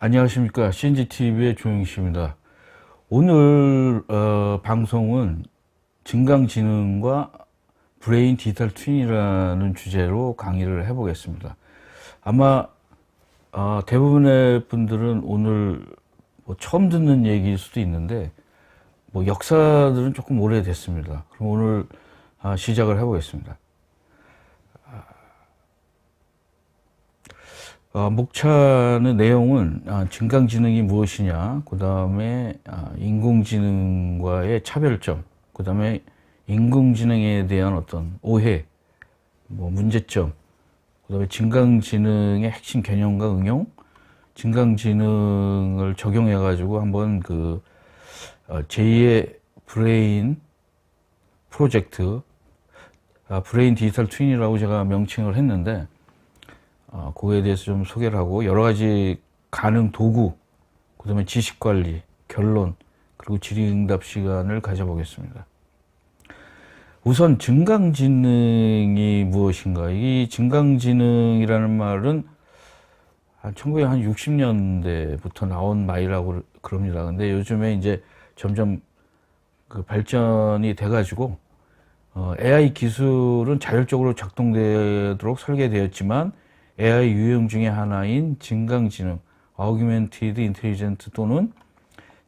안녕하십니까. CNGTV의 조영식입니다. 오늘 방송은 증강지능과 브레인 디지털 트윈이라는 주제로 강의를 해보겠습니다. 아마 대부분의 분들은 오늘 처음 듣는 얘기일 수도 있는데 역사들은 조금 오래됐습니다. 그럼 오늘 시작을 해보겠습니다. 목차는 내용은 증강지능이 무엇이냐, 그 다음에 인공지능과의 차별점, 그 다음에 인공지능에 대한 어떤 오해, 문제점, 그 다음에 증강지능의 핵심 개념과 응용, 증강지능을 적용해가지고 한번 제2의 브레인 프로젝트, 브레인 디지털 트윈이라고 제가 명칭을 했는데, 그거에 대해서 좀 소개를 하고 여러 가지 가능 도구, 그 다음에 지식관리, 결론, 그리고 질의응답 시간을 가져보겠습니다. 우선 증강지능이 무엇인가? 이 증강지능이라는 말은 한 1960년대부터 나온 말이라고 그럽니다. 근데 요즘에 이제 점점 발전이 돼가지고 AI 기술은 자율적으로 작동되도록 설계되었지만 AI 유형 중에 하나인 증강지능, Augmented Intelligence 또는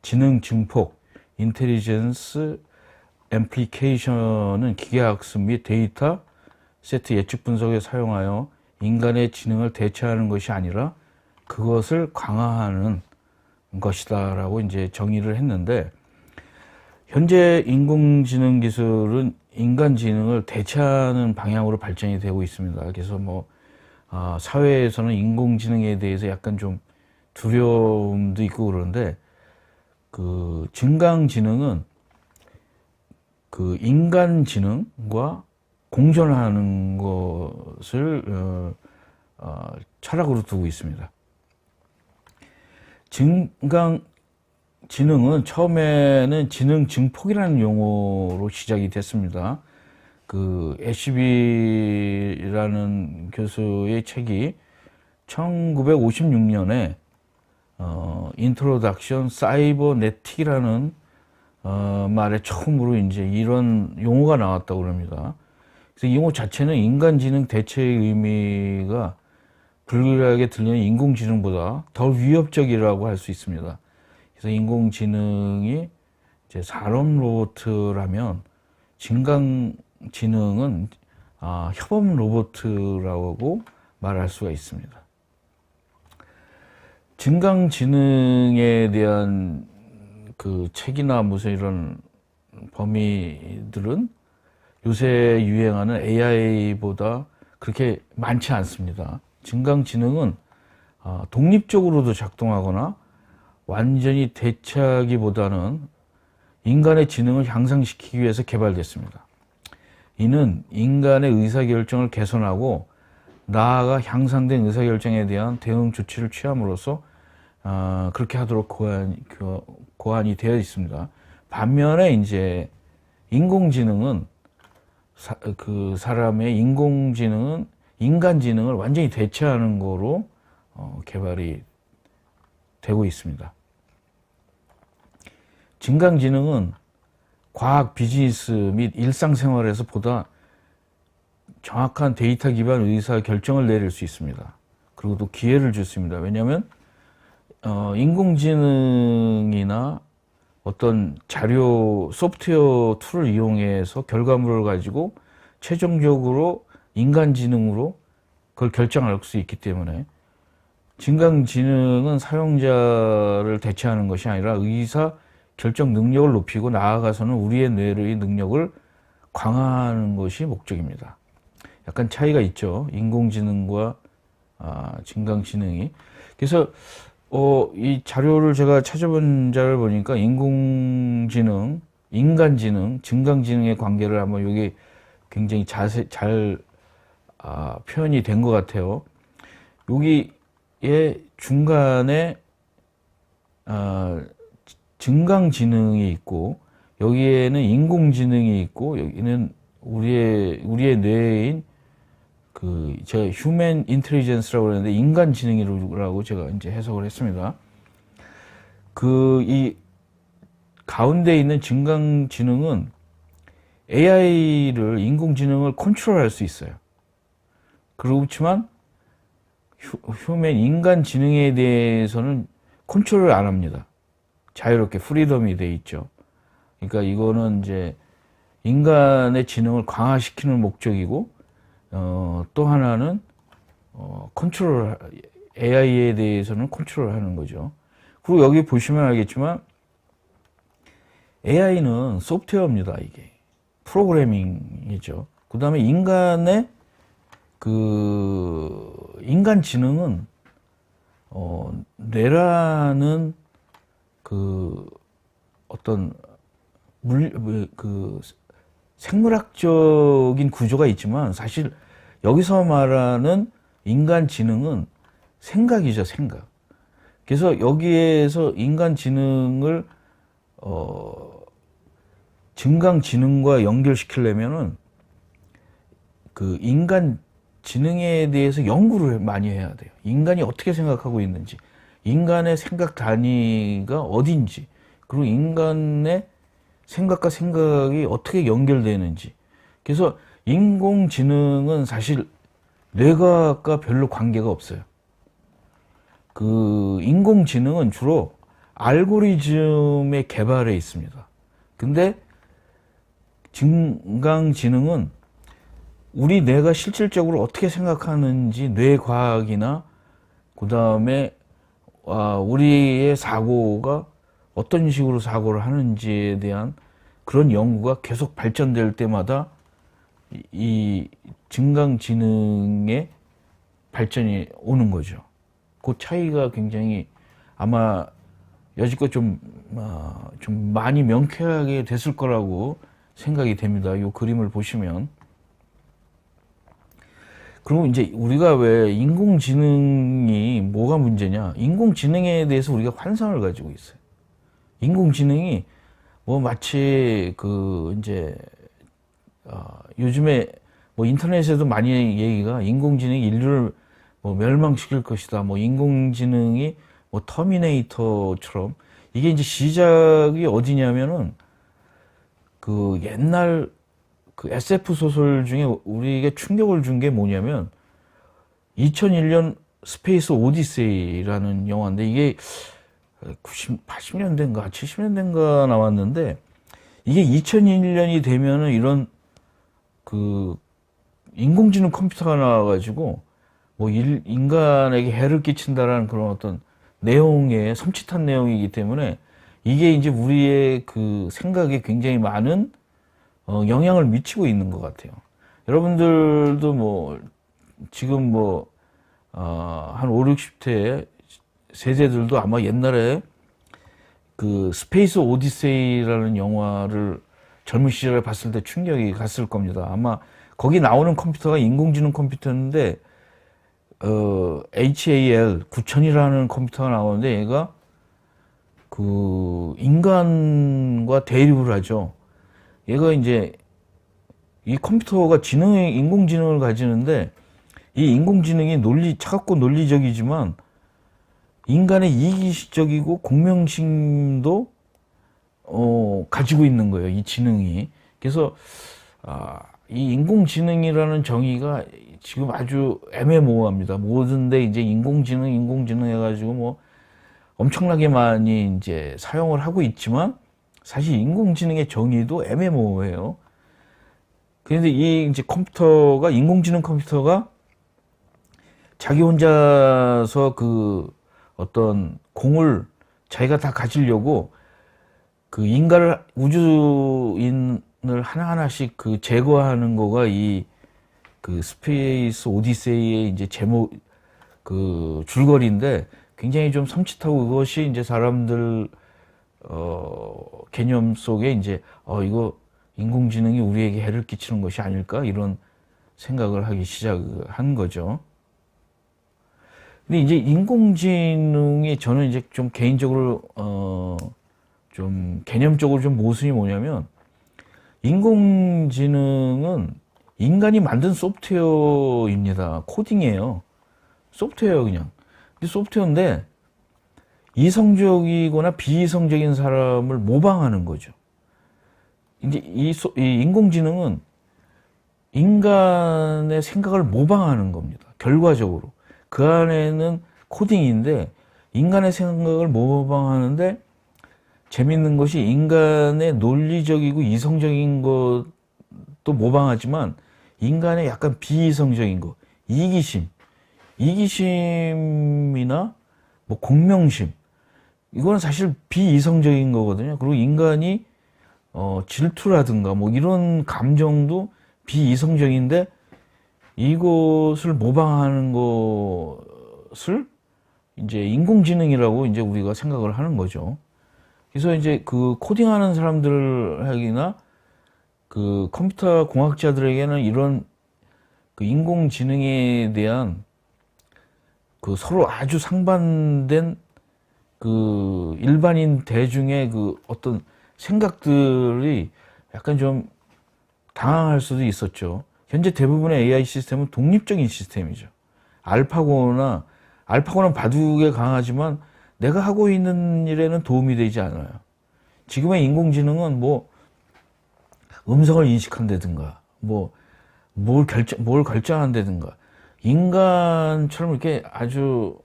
지능 증폭, Intelligence Amplification은 기계학습 및 데이터 세트 예측 분석에 사용하여 인간의 지능을 대체하는 것이 아니라 그것을 강화하는 것이다라고 이제 정의를 했는데, 현재 인공지능 기술은 인간 지능을 대체하는 방향으로 발전이 되고 있습니다. 그래서 사회에서는 인공지능에 대해서 약간 좀 두려움도 있고 그러는데, 증강지능은 인간 지능과 공존하는 것을 철학으로 두고 있습니다. 증강지능은 처음에는 지능 증폭이라는 용어로 시작이 됐습니다. 애쉬비라는 교수의 책이 1956년에 인트로덕션 사이버네틱이라는 말에 처음으로 이제 이런 용어가 나왔다고 합니다. 그래서 이 용어 자체는 인간지능 대체의 의미가 불길하게 들리는 인공지능보다 더 위협적이라고 할 수 있습니다. 그래서 인공지능이 이제 산업 로봇이라면 증강지능은 협업 로봇이라고 말할 수가 있습니다. 증강지능에 대한 책이나 무슨 이런 범위들은 요새 유행하는 AI보다 그렇게 많지 않습니다. 증강지능은 독립적으로도 작동하거나 완전히 대체하기보다는 인간의 지능을 향상시키기 위해서 개발됐습니다. 이는 인간의 의사결정을 개선하고 나아가 향상된 의사결정에 대한 대응 조치를 취함으로써 그렇게 하도록 고안이 되어 있습니다. 반면에 이제 인공지능은 사람의 인공지능은 인간지능을 완전히 대체하는 거로 개발이 되고 있습니다. 증강지능은 과학, 비즈니스 및 일상생활에서 보다 정확한 데이터 기반 의사 결정을 내릴 수 있습니다. 그리고 또 기회를 줬습니다. 왜냐하면 인공지능이나 어떤 자료 소프트웨어 툴을 이용해서 결과물을 가지고 최종적으로 인간지능으로 그걸 결정할 수 있기 때문에 증강지능은 사용자를 대체하는 것이 아니라 의사 결정 능력을 높이고 나아가서는 우리의 뇌의 능력을 강화하는 것이 목적입니다. 약간 차이가 있죠. 인공지능과 증강지능이. 그래서 이 자료를 제가 찾아본 자를 보니까 인공지능, 인간지능, 증강지능의 관계를 한번 여기 굉장히 잘 표현이 된 것 같아요. 여기에 중간에 증강지능이 있고 여기에는 인공지능이 있고 여기는 우리의 뇌인 제가 휴먼 인텔리전스라고 그러는데 인간 지능이라고 제가 이제 해석을 했습니다. 이 가운데 있는 증강지능은 AI를, 인공지능을 컨트롤할 수 있어요. 그렇지만 휴먼 인간 지능에 대해서는 컨트롤을 안 합니다. 자유롭게 프리덤이 돼 있죠. 그러니까 이거는 이제 인간의 지능을 강화시키는 목적이고, 또 하나는 컨트롤, AI에 대해서는 컨트롤하는 거죠. 그리고 여기 보시면 알겠지만 AI는 소프트웨어입니다. 이게 프로그래밍이죠. 그 다음에 인간 지능은 뇌라는 어떤 생물학적인 구조가 있지만, 사실 여기서 말하는 인간 지능은 생각이죠, 생각. 그래서 여기에서 인간 지능을 증강 지능과 연결시키려면은 인간 지능에 대해서 연구를 많이 해야 돼요. 인간이 어떻게 생각하고 있는지, 인간의 생각 단위가 어딘지, 그리고 인간의 생각과 생각이 어떻게 연결되는지. 그래서 인공지능은 사실 뇌과학과 별로 관계가 없어요. 인공지능은 주로 알고리즘의 개발에 있습니다. 근데 증강지능은 우리 뇌가 실질적으로 어떻게 생각하는지, 뇌과학이나 그 다음에 우리의 사고가 어떤 식으로 사고를 하는지에 대한 그런 연구가 계속 발전될 때마다 이 증강지능의 발전이 오는 거죠. 그 차이가 굉장히 아마 여지껏 좀 많이 명쾌하게 됐을 거라고 생각이 됩니다. 이 그림을 보시면. 그리고 이제 우리가 왜 인공지능이 뭐가 문제냐? 인공지능에 대해서 우리가 환상을 가지고 있어요. 인공지능이 마치 이제 요즘에 인터넷에도 많이 얘기가 인공지능이 인류를 멸망시킬 것이다. 인공지능이 터미네이터처럼. 이게 이제 시작이 어디냐면은 옛날 SF 소설 중에 우리에게 충격을 준 게 뭐냐면 2001년 스페이스 오디세이라는 영화인데, 이게 80년대인가 70년대인가 나왔는데, 이게 2001년이 되면은 이런 인공지능 컴퓨터가 나와가지고 인간에게 해를 끼친다라는 그런 어떤 내용의 섬찟한 내용이기 때문에, 이게 이제 우리의 생각에 굉장히 많은 영향을 미치고 있는 것 같아요. 여러분들도 지금 한 5, 60대 세대들도 아마 옛날에 스페이스 오디세이라는 영화를 젊은 시절에 봤을 때 충격이 갔을 겁니다. 아마 거기 나오는 컴퓨터가 인공지능 컴퓨터인데, HAL 9000이라는 컴퓨터가 나오는데, 얘가 인간과 대립을 하죠. 얘가 이제 이 컴퓨터가 인공지능을 가지는데, 이 인공지능이 차갑고 논리적이지만 인간의 이기적이고 공명심도 가지고 있는 거예요, 이 지능이. 그래서 이 인공지능이라는 정의가 지금 아주 애매모호합니다. 모든데 이제 인공지능 해가지고 엄청나게 많이 이제 사용을 하고 있지만, 사실 인공지능의 정의도 애매모호해요. 그런데 이제 인공지능 컴퓨터가 자기 혼자서 어떤 공을 자기가 다 가지려고 우주인을 하나하나씩 제거하는 거가 이 스페이스 오디세이의 이제 제목, 줄거리인데, 굉장히 좀 섬찟하고, 그것이 이제 사람들 개념 속에 이제 이거 인공지능이 우리에게 해를 끼치는 것이 아닐까, 이런 생각을 하기 시작한 거죠. 근데 이제 인공지능이 저는 이제 좀 개인적으로 좀 개념적으로 좀 모순이 뭐냐면, 인공지능은 인간이 만든 소프트웨어입니다. 코딩이에요. 소프트웨어 그냥. 근데 소프트웨어인데 이성적이거나 비이성적인 사람을 모방하는 거죠. 이제 이 인공지능은 인간의 생각을 모방하는 겁니다. 결과적으로. 그 안에는 코딩인데 인간의 생각을 모방하는데 재밌는 것이 인간의 논리적이고 이성적인 것도 모방하지만 인간의 약간 비이성적인 것, 이기심이나 뭐 공명심, 이거는 사실 비이성적인 거거든요. 그리고 인간이 질투라든가 뭐 이런 감정도 비이성적인데 이것을 모방하는 것을 이제 인공지능이라고 이제 우리가 생각을 하는 거죠. 그래서 이제 그 코딩하는 사람들에게나 그 컴퓨터 공학자들에게는 이런 그 인공지능에 대한 그 서로 아주 상반된 그 일반인 대중의 그 어떤 생각들이 약간 좀 당황할 수도 있었죠. 현재 대부분의 AI 시스템은 독립적인 시스템이죠. 알파고는 바둑에 강하지만 내가 하고 있는 일에는 도움이 되지 않아요. 지금의 인공지능은 뭐 음성을 인식한다든가 뭘 결정한다든가 인간처럼 이렇게 아주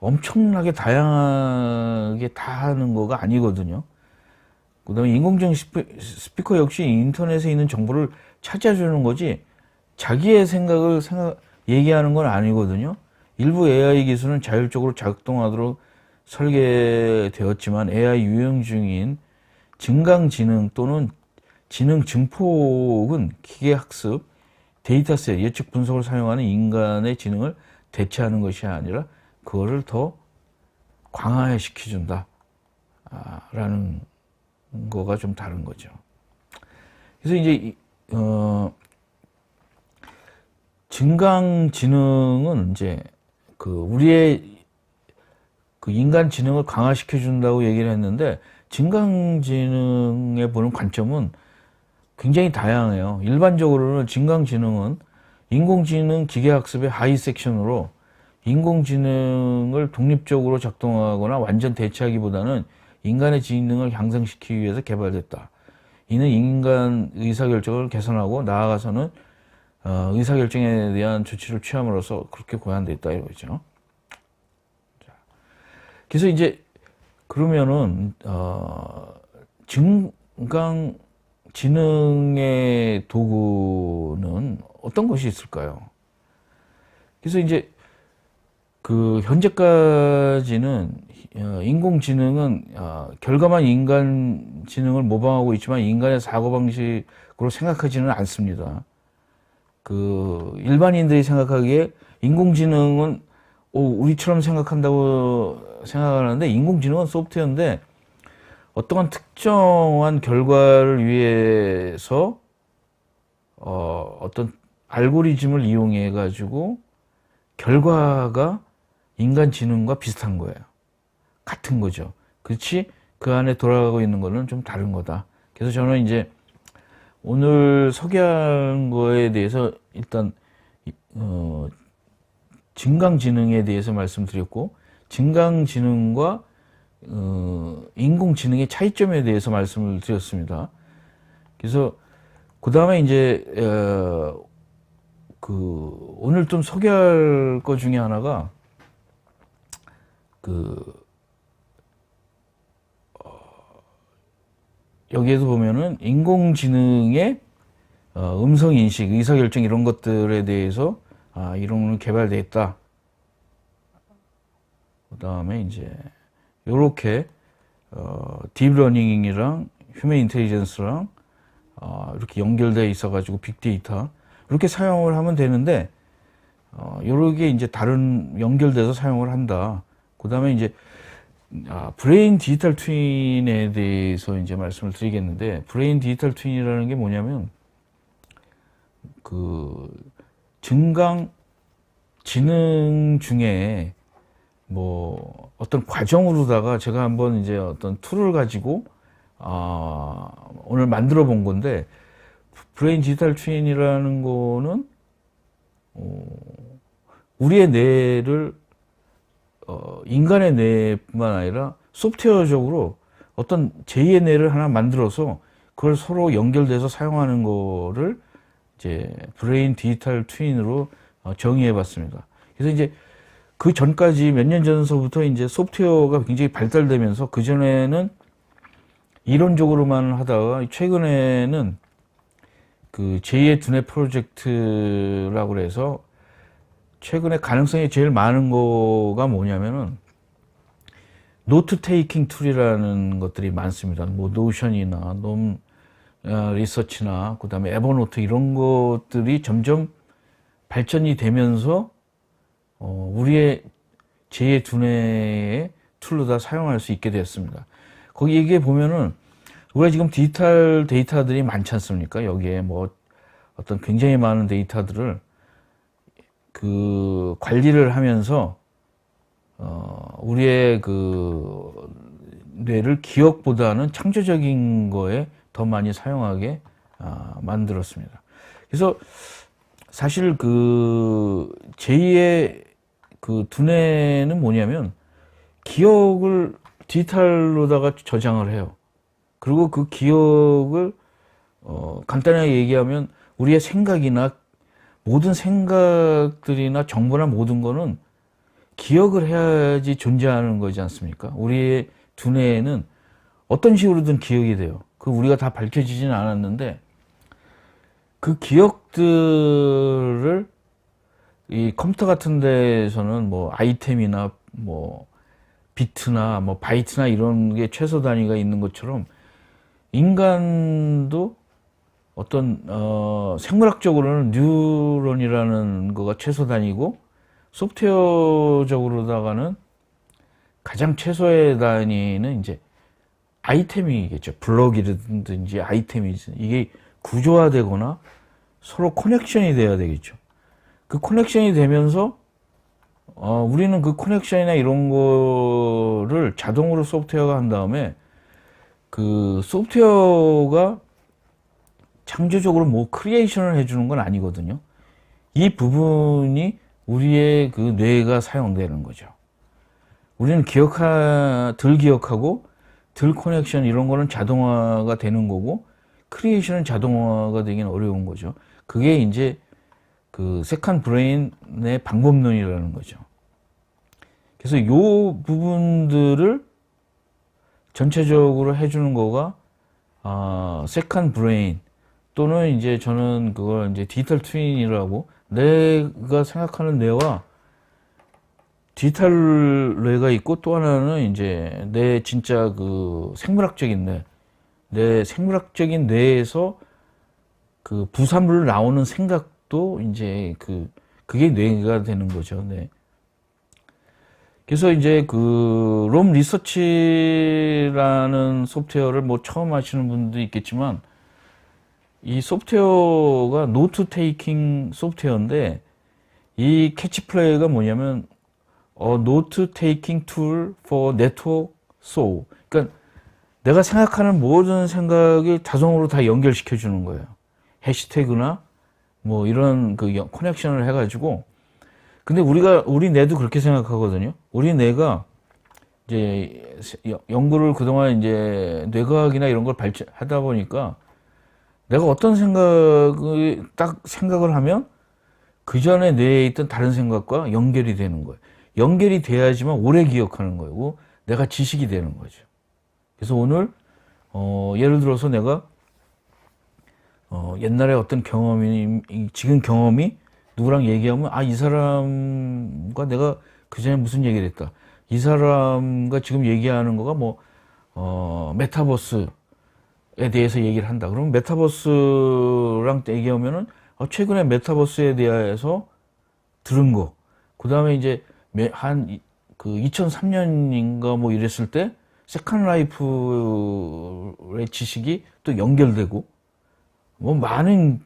엄청나게 다양하게 다 하는 거가 아니거든요. 그 다음에 인공지능 스피커 역시 인터넷에 있는 정보를 찾아주는 거지 자기의 생각을 얘기하는 건 아니거든요. 일부 AI 기술은 자율적으로 작동하도록 설계되었지만 AI 유형 중인 증강지능 또는 지능 증폭은 기계학습, 데이터셋, 예측 분석을 사용하는 인간의 지능을 대체하는 것이 아니라 그거를 더 강화시켜준다 라는 거가 좀 다른 거죠. 그래서 이제 증강지능은 이제 그 우리의 그 인간 지능을 강화시켜 준다고 얘기를 했는데 증강지능에 보는 관점은 굉장히 다양해요. 일반적으로는 증강지능은 인공지능 기계학습의 하이 섹션으로 인공지능을 독립적으로 작동하거나 완전 대체하기보다는 인간의 지능을 향상시키기 위해서 개발됐다. 이는 인간 의사결정을 개선하고 나아가서는 의사결정에 대한 조치를 취함으로써 그렇게 고안되어 있다 이거죠. 그래서 이제 그러면은 증강지능의 도구는 어떤 것이 있을까요? 그래서 이제 그 현재까지는 인공지능은 결과만 인간 지능을 모방하고 있지만 인간의 사고방식으로 생각하지는 않습니다. 그 일반인들이 생각하기에 인공지능은 우리처럼 생각한다고 생각하는데 인공지능은 소프트웨어인데 어떠한 특정한 결과를 위해서 어떤 알고리즘을 이용해 가지고 결과가 인간 지능과 비슷한 거예요. 같은 거죠. 그렇지 그 안에 돌아가고 있는 거는 좀 다른 거다. 그래서 저는 이제 오늘 소개한 거에 대해서 일단 증강지능에 대해서 말씀드렸고 증강지능과 인공지능의 차이점에 대해서 말씀을 드렸습니다. 그래서 그 다음에 이제 그 오늘 좀 소개할 것 중에 하나가 여기에도 보면은 인공지능의 음성 인식, 의사결정 이런 것들에 대해서 이런 게 개발되어 있다. 그 다음에 이제 요렇게 딥러닝이랑 휴먼 인텔리전스랑 이렇게 연결되어 있어 가지고 빅데이터 이렇게 사용을 하면 되는데 요렇게 이제 다른 연결돼서 사용을 한다. 그 다음에 이제 브레인 디지털 트윈에 대해서 이제 말씀을 드리겠는데 브레인 디지털 트윈이라는 게 뭐냐면 그 증강 지능 중에 뭐 어떤 과정으로다가 제가 한번 이제 어떤 툴을 가지고 오늘 만들어 본 건데 브레인 디지털 트윈이라는 거는 우리의 뇌를 인간의 뇌뿐만 아니라 소프트웨어적으로 어떤 제2의 뇌를 하나 만들어서 그걸 서로 연결돼서 사용하는 거를 이제 브레인 디지털 트윈으로 정의해 봤습니다. 그래서 이제 그 전까지 몇 년 전서부터 이제 소프트웨어가 굉장히 발달되면서 그전에는 이론적으로만 하다가 최근에는 그 제2의 두뇌 프로젝트라고 그래서 최근에 가능성이 제일 많은 거가 뭐냐면은 노트 테이킹 툴이라는 것들이 많습니다. 뭐 노션이나 놈 리서치나 그다음에 에버노트 이런 것들이 점점 발전이 되면서 우리의 제2의 두뇌의 툴로 다 사용할 수 있게 되었습니다. 거기 얘기해 보면은 우리가 지금 디지털 데이터들이 많지 않습니까? 여기에 뭐 어떤 굉장히 많은 데이터들을 그 관리를 하면서 우리의 그 뇌를 기억보다는 창조적인 거에 더 많이 사용하게 만들었습니다. 그래서 사실 그 제2의 그 두뇌는 뭐냐면 기억을 디지털로다가 저장을 해요. 그리고 그 기억을 간단하게 얘기하면 우리의 생각이나 모든 생각들이나 정보나 모든 거는 기억을 해야지 존재하는 거지 않습니까? 우리의 두뇌에는 어떤 식으로든 기억이 돼요. 그 우리가 다 밝혀지지는 않았는데 그 기억들을 이 컴퓨터 같은 데에서는 뭐 아이템이나 뭐 비트나 뭐 바이트나 이런 게 최소 단위가 있는 것처럼 인간도 어떤 생물학적으로는 뉴런이라는 거가 최소 단위고 소프트웨어적으로다가는 가장 최소의 단위는 이제 아이템이겠죠. 블럭이든지 아이템이든 이게 구조화되거나 서로 커넥션이 돼야 되겠죠. 그 커넥션이 되면서 우리는 그 커넥션이나 이런 거를 자동으로 소프트웨어가 한 다음에 그 소프트웨어가 창조적으로 뭐 크리에이션을 해주는 건 아니거든요. 이 부분이 우리의 그 뇌가 사용되는 거죠. 우리는 덜 기억하고 덜 커넥션 이런 거는 자동화가 되는 거고 크리에이션은 자동화가 되긴 어려운 거죠. 그게 이제 그 세컨 브레인의 방법론이라는 거죠. 그래서 이 부분들을 전체적으로 해주는 거가 세컨 브레인 또는 이제 저는 그걸 이제 디지털 트윈이라고 내가 생각하는 뇌와 디지털 뇌가 있고 또 하나는 이제 내 진짜 그 생물학적인 내 생물학적인 뇌에서 그 부산물로 나오는 생각도 이제 그게 뇌가 되는 거죠. 네. 그래서 이제 그 롬 리서치라는 소프트웨어를 뭐 처음 하시는 분도 있겠지만 이 소프트웨어가 노트 테이킹 소프트웨어인데 이 캐치플레이가 뭐냐면 노트 테이킹 툴 for network soul. 그러니까 내가 생각하는 모든 생각을 자동으로 다 연결시켜 주는 거예요. 해시태그나 뭐 이런 그 커넥션을 해가지고. 근데 우리 뇌도 그렇게 생각하거든요. 우리 뇌가 이제 연구를 그동안 이제 뇌과학이나 이런 걸 하다 보니까 내가 어떤 생각을 하면 그 전에 뇌에 있던 다른 생각과 연결이 되는 거예요. 연결이 돼야지만 오래 기억하는 거고 내가 지식이 되는 거죠. 그래서 오늘 예를 들어서 내가 옛날에 어떤 지금 경험이 누구랑 얘기하면 이 사람과 내가 그 전에 무슨 얘기를 했다. 이 사람과 지금 얘기하는 거가 뭐 메타버스에 대해서 얘기를 한다. 그러면 메타버스랑 얘기하면은 최근에 메타버스에 대해서 들은 거. 그 다음에 이제 그 2003년인가 뭐 이랬을 때 세컨 라이프의 지식이 또 연결되고 뭐 많은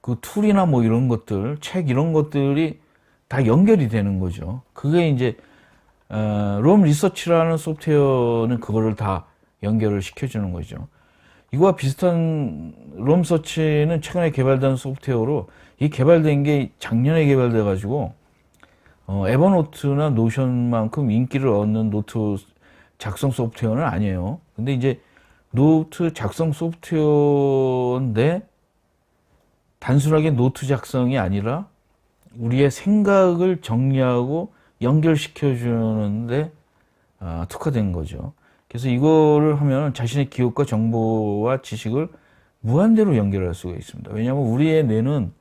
그 툴이나 뭐 이런 것들, 책 이런 것들이 다 연결이 되는 거죠. 그게 이제 롬 리서치라는 소프트웨어는 그거를 다 연결을 시켜주는 거죠. 이거와 비슷한 롬서치는 최근에 개발된 소프트웨어로, 이 개발된 게 작년에 개발돼 가지고 에버노트나 노션만큼 인기를 얻는 노트 작성 소프트웨어는 아니에요. 근데 이제 노트 작성 소프트웨어인데 단순하게 노트 작성이 아니라 우리의 생각을 정리하고 연결시켜 주는데 특화된 거죠. 그래서 이거를 하면 자신의 기억과 정보와 지식을 무한대로 연결할 수가 있습니다. 왜냐하면 우리의 뇌는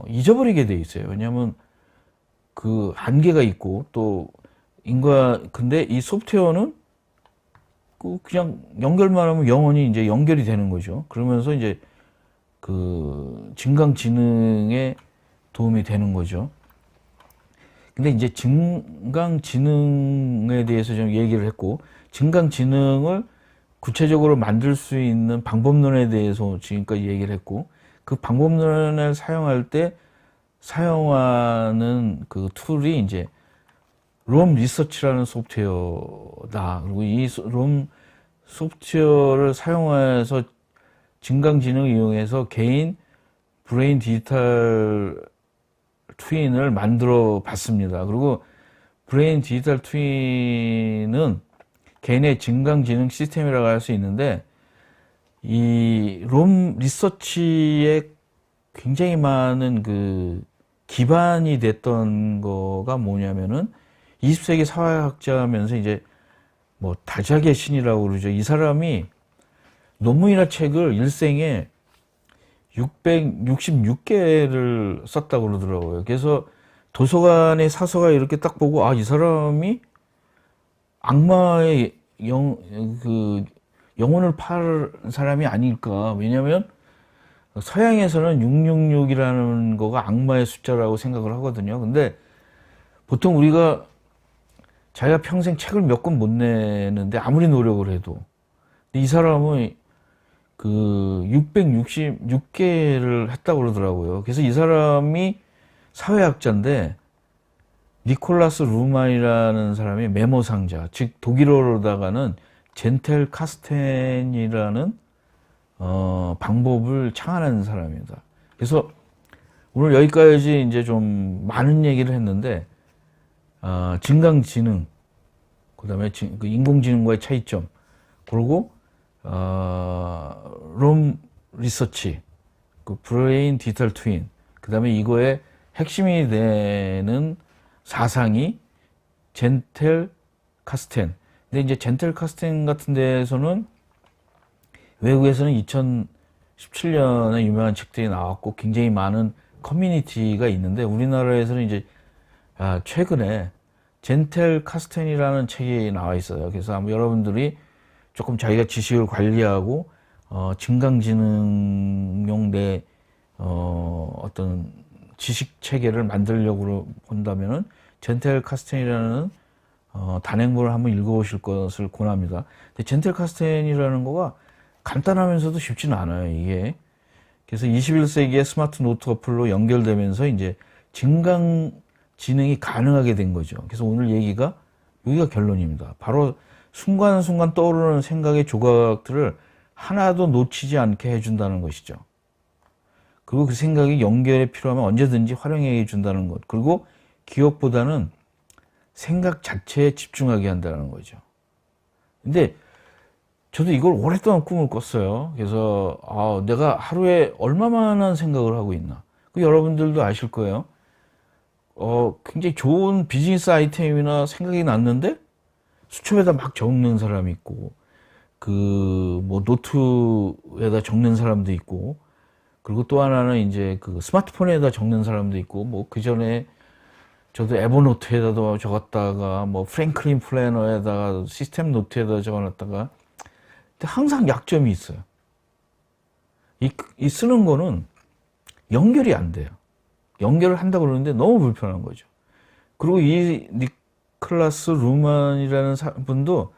잊어버리게 돼 있어요. 왜냐하면 그 한계가 있고 또 근데 이 소프트웨어는 그냥 연결만 하면 영원히 이제 연결이 되는 거죠. 그러면서 이제 그 증강지능에 도움이 되는 거죠. 근데 이제 증강지능에 대해서 좀 얘기를 했고, 증강지능을 구체적으로 만들 수 있는 방법론에 대해서 지금까지 얘기를 했고, 그 방법론을 사용할 때 사용하는 그 툴이 이제 롬 리서치라는 소프트웨어다. 그리고 이 롬 소프트웨어를 사용해서 증강지능을 이용해서 개인 브레인 디지털 트윈을 만들어 봤습니다. 그리고 브레인 디지털 트윈은 개인의 증강지능 시스템이라고 할 수 있는데, 이 롬 리서치에 굉장히 많은 그 기반이 됐던 거가 뭐냐면은 20세기 사회학자면서 이제 뭐 다자기의 신이라고 그러죠. 이 사람이 논문이나 책을 일생에 666개를 썼다고 그러더라고요. 그래서 도서관의 사서가 이렇게 딱 보고, 이 사람이 악마의 영혼을 팔 사람이 아닐까. 왜냐면 서양에서는 666이라는 거가 악마의 숫자라고 생각을 하거든요. 근데 보통 우리가 자기가 평생 책을 몇 권 못 내는데 아무리 노력을 해도, 이 사람은 그 666개를 했다고 그러더라고요. 그래서 이 사람이 사회학자인데, 니콜라스 루만이라는 사람이 메모상자, 즉 독일어로다가는 젠텔 카스텐이라는 방법을 창안한 사람입니다. 그래서 오늘 여기까지 이제 좀 많은 얘기를 했는데, 증강지능, 그 다음에 그 인공지능과의 차이점, 그리고 롬 리서치, 그 브레인 디지털 트윈, 그 다음에 이거의 핵심이 되는 사상이 젠텔 카스텐. 근데 이제 젠텔 카스텐 같은 데에서는 외국에서는 2017년에 유명한 책들이 나왔고 굉장히 많은 커뮤니티가 있는데, 우리나라에서는 이제 최근에 젠텔 카스텐이라는 책이 나와 있어요. 그래서 아마 여러분들이 조금 자기가 지식을 관리하고 증강지능용 내 어떤 지식 체계를 만들려고 본다면은 젠텔 카스텐이라는 단행본을 한번 읽어보실 것을 권합니다. 근데 젠텔 카스텐이라는 거가 간단하면서도 쉽지는 않아요, 이게. 그래서 21세기의 스마트 노트 어플로 연결되면서 이제 증강지능이 가능하게 된 거죠. 그래서 오늘 얘기가 여기가 결론입니다. 바로 순간순간 떠오르는 생각의 조각들을 하나도 놓치지 않게 해준다는 것이죠. 그리고 그 생각이 연결에 필요하면 언제든지 활용해 준다는 것. 그리고 기억보다는 생각 자체에 집중하게 한다는 거죠. 근데 저도 이걸 오랫동안 꿈을 꿨어요. 그래서 내가 하루에 얼마만한 생각을 하고 있나. 여러분들도 아실 거예요. 굉장히 좋은 비즈니스 아이템이나 생각이 났는데 수첩에다 막 적는 사람이 있고, 뭐 노트에다 적는 사람도 있고, 그리고 또 하나는 이제 그 스마트폰에다 적는 사람도 있고, 뭐 그 전에 저도 에버노트에다 적었다가, 뭐 프랭클린 플래너에다가 시스템 노트에다 적어놨다가, 근데 항상 약점이 있어요. 이 쓰는 거는 연결이 안 돼요. 연결을 한다고 그러는데 너무 불편한 거죠. 그리고 이 니콜라스 루만이라는 분도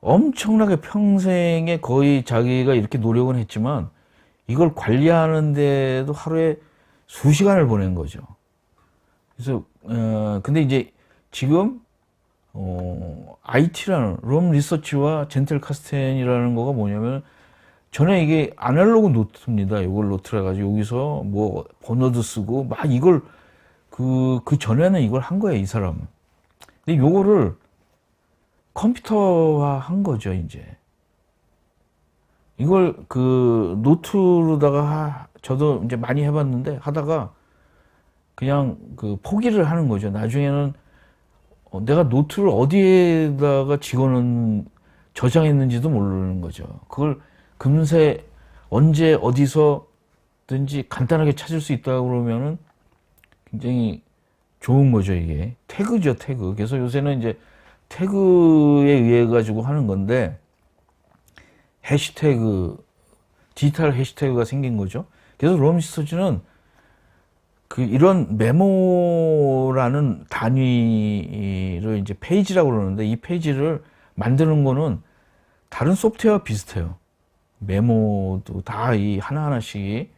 엄청나게 평생에 거의 자기가 이렇게 노력은 했지만 이걸 관리하는데도 하루에 수시간을 보낸 거죠. 그래서 근데 이제 지금 IT라는 롬 리서치와 젠틀 카스텐이라는 거가 뭐냐면 전에 이게 아날로그 노트입니다. 이걸 노트라 가지고 여기서 뭐 번호도 쓰고 막 이걸 그 전에는 이걸 한 거예요, 이 사람은. 근데 요거를 컴퓨터화 한 거죠, 이제. 이걸 노트로다가 저도 이제 많이 해봤는데 하다가 그냥 포기를 하는 거죠. 나중에는 내가 노트를 어디에다가 저장했는지도 모르는 거죠. 그걸 금세 언제 어디서든지 간단하게 찾을 수 있다 그러면은 굉장히 좋은 거죠, 이게. 태그죠, 태그. 그래서 요새는 이제 태그에 의해 가지고 하는 건데 해시태그, 디지털 해시태그가 생긴 거죠. 그래서 롬 리서치는 이런 메모라는 단위를 이제 페이지라고 그러는데 이 페이지를 만드는 거는 다른 소프트웨어와 비슷해요. 메모도 다 이 하나하나씩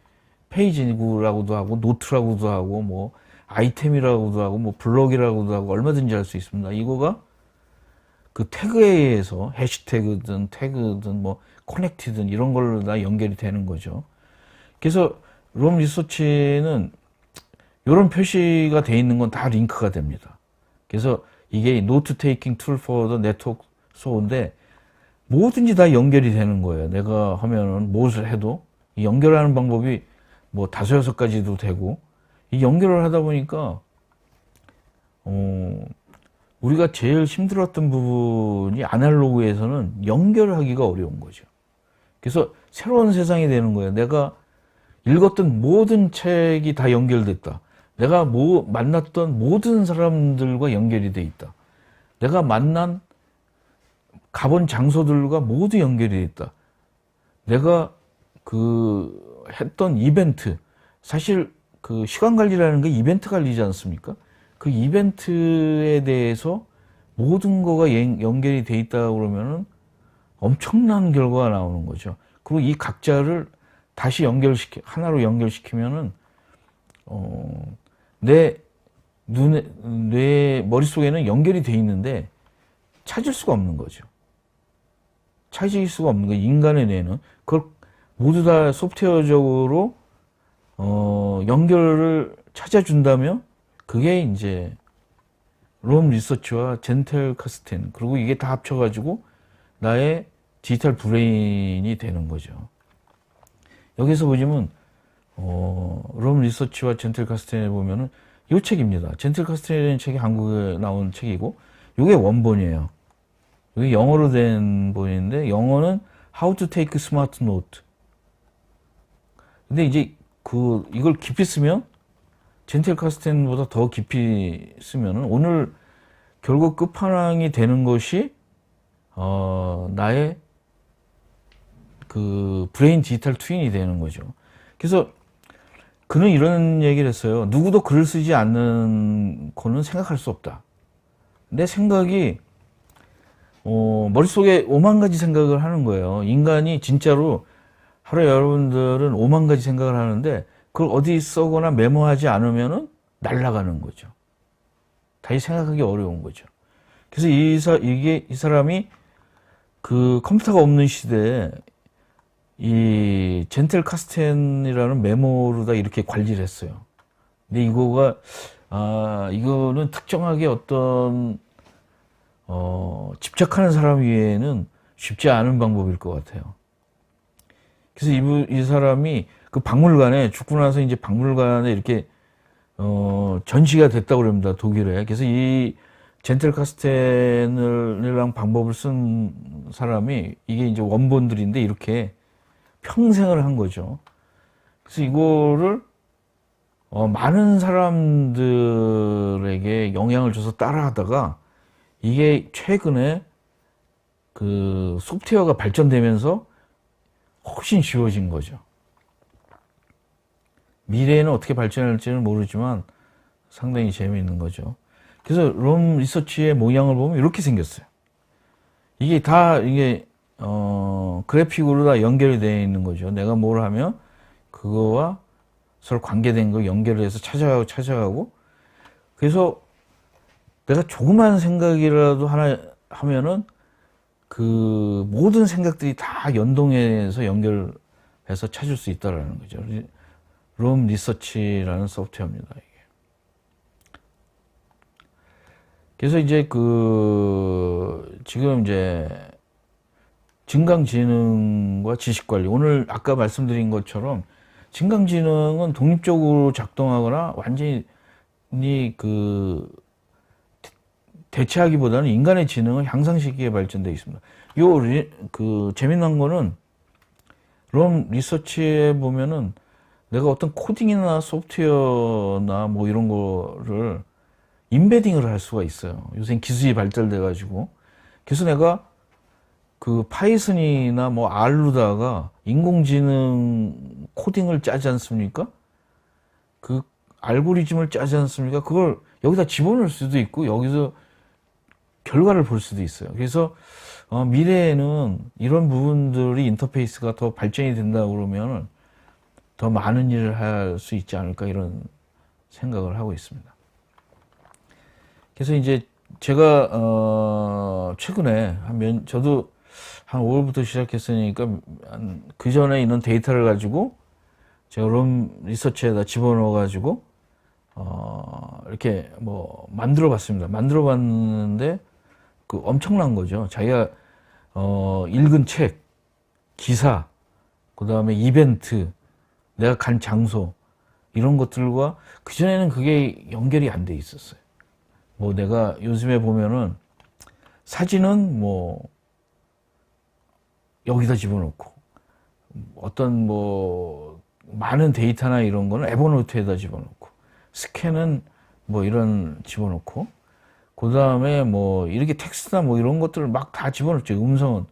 페이지라고도 하고 노트라고도 하고 뭐 아이템이라고도 하고 뭐 블록이라고도 하고 얼마든지 할 수 있습니다. 이거가 그 태그에 의해서 해시태그든 태그든 뭐 커넥티든 이런 걸로 다 연결이 되는 거죠. 그래서 롬 리서치는 이런 표시가 돼 있는 건 다 링크가 됩니다. 그래서 이게 노트 테이킹 툴 포 더 네트워크 소인데 뭐든지 다 연결이 되는 거예요. 내가 하면은 무엇을 해도 이 연결하는 방법이 뭐 5, 6가지도 되고 이 연결을 하다 보니까 우리가 제일 힘들었던 부분이 아날로그에서는 연결하기가 어려운 거죠. 그래서 새로운 세상이 되는 거예요. 내가 읽었던 모든 책이 다 연결됐다. 내가 만났던 모든 사람들과 연결이 돼 있다. 내가 가본 장소들과 모두 연결이 돼 있다. 내가 했던 이벤트, 사실 시간 관리라는 게 이벤트 관리지 않습니까? 그 이벤트에 대해서 모든 거가 연결이 돼 있다 그러면은 엄청난 결과가 나오는 거죠. 그리고 이 각자를 다시 하나로 연결시키면은, 내 머릿속에는 연결이 돼 있는데 찾을 수가 없는 거죠. 찾을 수가 없는 거예요. 인간의 뇌는. 그걸 모두 다 소프트웨어적으로, 연결을 찾아준다면 그게 이제 롬 리서치와 젠틀 카스텐, 그리고 이게 다 합쳐가지고 나의 디지털 브레인이 되는 거죠. 여기서 보시면 롬 리서치와 젠틀 카스텐에 보면은 이 책입니다. 젠틀 카스텐이라는 책이 한국에 나온 책이고 이게 원본이에요. 이게 영어로 된 본인데 영어는 How to Take Smart Note. 근데 이제 이걸 깊이 쓰면 젠틀 카스텐보다 더 깊이 쓰면은 오늘 결국 끝판왕이 되는 것이 나의 브레인 디지털 트윈이 되는 거죠. 그래서 그는 이런 얘기를 했어요. 누구도 글을 쓰지 않는 거는 생각할 수 없다. 내 생각이 머릿속에 5만 가지 생각을 하는 거예요. 인간이 진짜로 하루에 여러분들은 5만 가지 생각을 하는데 그걸 어디 써거나 메모하지 않으면은 날아가는 거죠. 다시 생각하기 어려운 거죠. 그래서 이 사람이 컴퓨터가 없는 시대에 이 젠틀 카스텐이라는 메모로다 이렇게 관리를 했어요. 근데 이거는 특정하게 어떤 집착하는 사람 위에는 쉽지 않은 방법일 것 같아요. 그래서 이 사람이 박물관에 죽고 나서 이제 박물관에 이렇게 전시가 됐다고 그럽니다. 독일에. 그래서 이 젠틀 카스텐이랑 방법을 쓴 사람이 이게 이제 원본들인데 이렇게 평생을 한 거죠. 그래서 이거를 많은 사람들에게 영향을 줘서 따라하다가 이게 최근에 소프트웨어가 발전되면서 훨씬 쉬워진 거죠. 미래에는 어떻게 발전할지는 모르지만 상당히 재미있는 거죠. 그래서 롬 리서치의 모양을 보면 이렇게 생겼어요. 이게 그래픽으로 다 연결이 되어 있는 거죠. 내가 뭘 하면 그거와 서로 관계된 거 연결을 해서 찾아가고 그래서 내가 조그만 생각이라도 하나 하면은 그 모든 생각들이 다 연동해서 연결해서 찾을 수 있다라는 거죠. 롬 리서치라는 소프트웨어입니다. 이게. 그래서 이제 지금 이제 증강지능과 지식관리, 오늘 아까 말씀드린 것처럼 증강지능은 독립적으로 작동하거나 완전히 대체하기보다는 인간의 지능을 향상시키기에 발전되어 있습니다. 재미난 거는 롬 리서치에 보면은 내가 어떤 코딩이나 소프트웨어나 뭐 이런 거를 임베딩을 할 수가 있어요. 요새 기술이 발달돼 가지고. 그래서 내가 그 파이썬이나 뭐 R로다가 인공지능 코딩을 짜지 않습니까? 그 알고리즘을 짜지 않습니까? 그걸 여기다 집어넣을 수도 있고 여기서 결과를 볼 수도 있어요. 그래서 미래에는 이런 부분들이 인터페이스가 더 발전이 된다 그러면 더 많은 일을 할 수 있지 않을까 이런 생각을 하고 있습니다. 그래서 이제 제가 최근에 저도 한 5월부터 시작했으니까 그 전에 있는 데이터를 가지고 제가 롬 리서치에다 집어넣어 가지고 이렇게 뭐 만들어 봤습니다. 만들어 봤는데 그 엄청난 거죠. 자기가 읽은 책, 기사, 그 다음에 이벤트, 내가 간 장소 이런 것들과 그전에는 그게 연결이 안 돼 있었어요. 뭐 내가 요즘에 보면은 사진은 뭐 여기다 집어넣고 어떤 뭐 많은 데이터나 이런 거는 에버노트에다 집어넣고 스캔은 뭐 이런 집어넣고 그 다음에 뭐 이렇게 텍스트나 뭐 이런 것들을 막 다 집어넣죠. 음성은.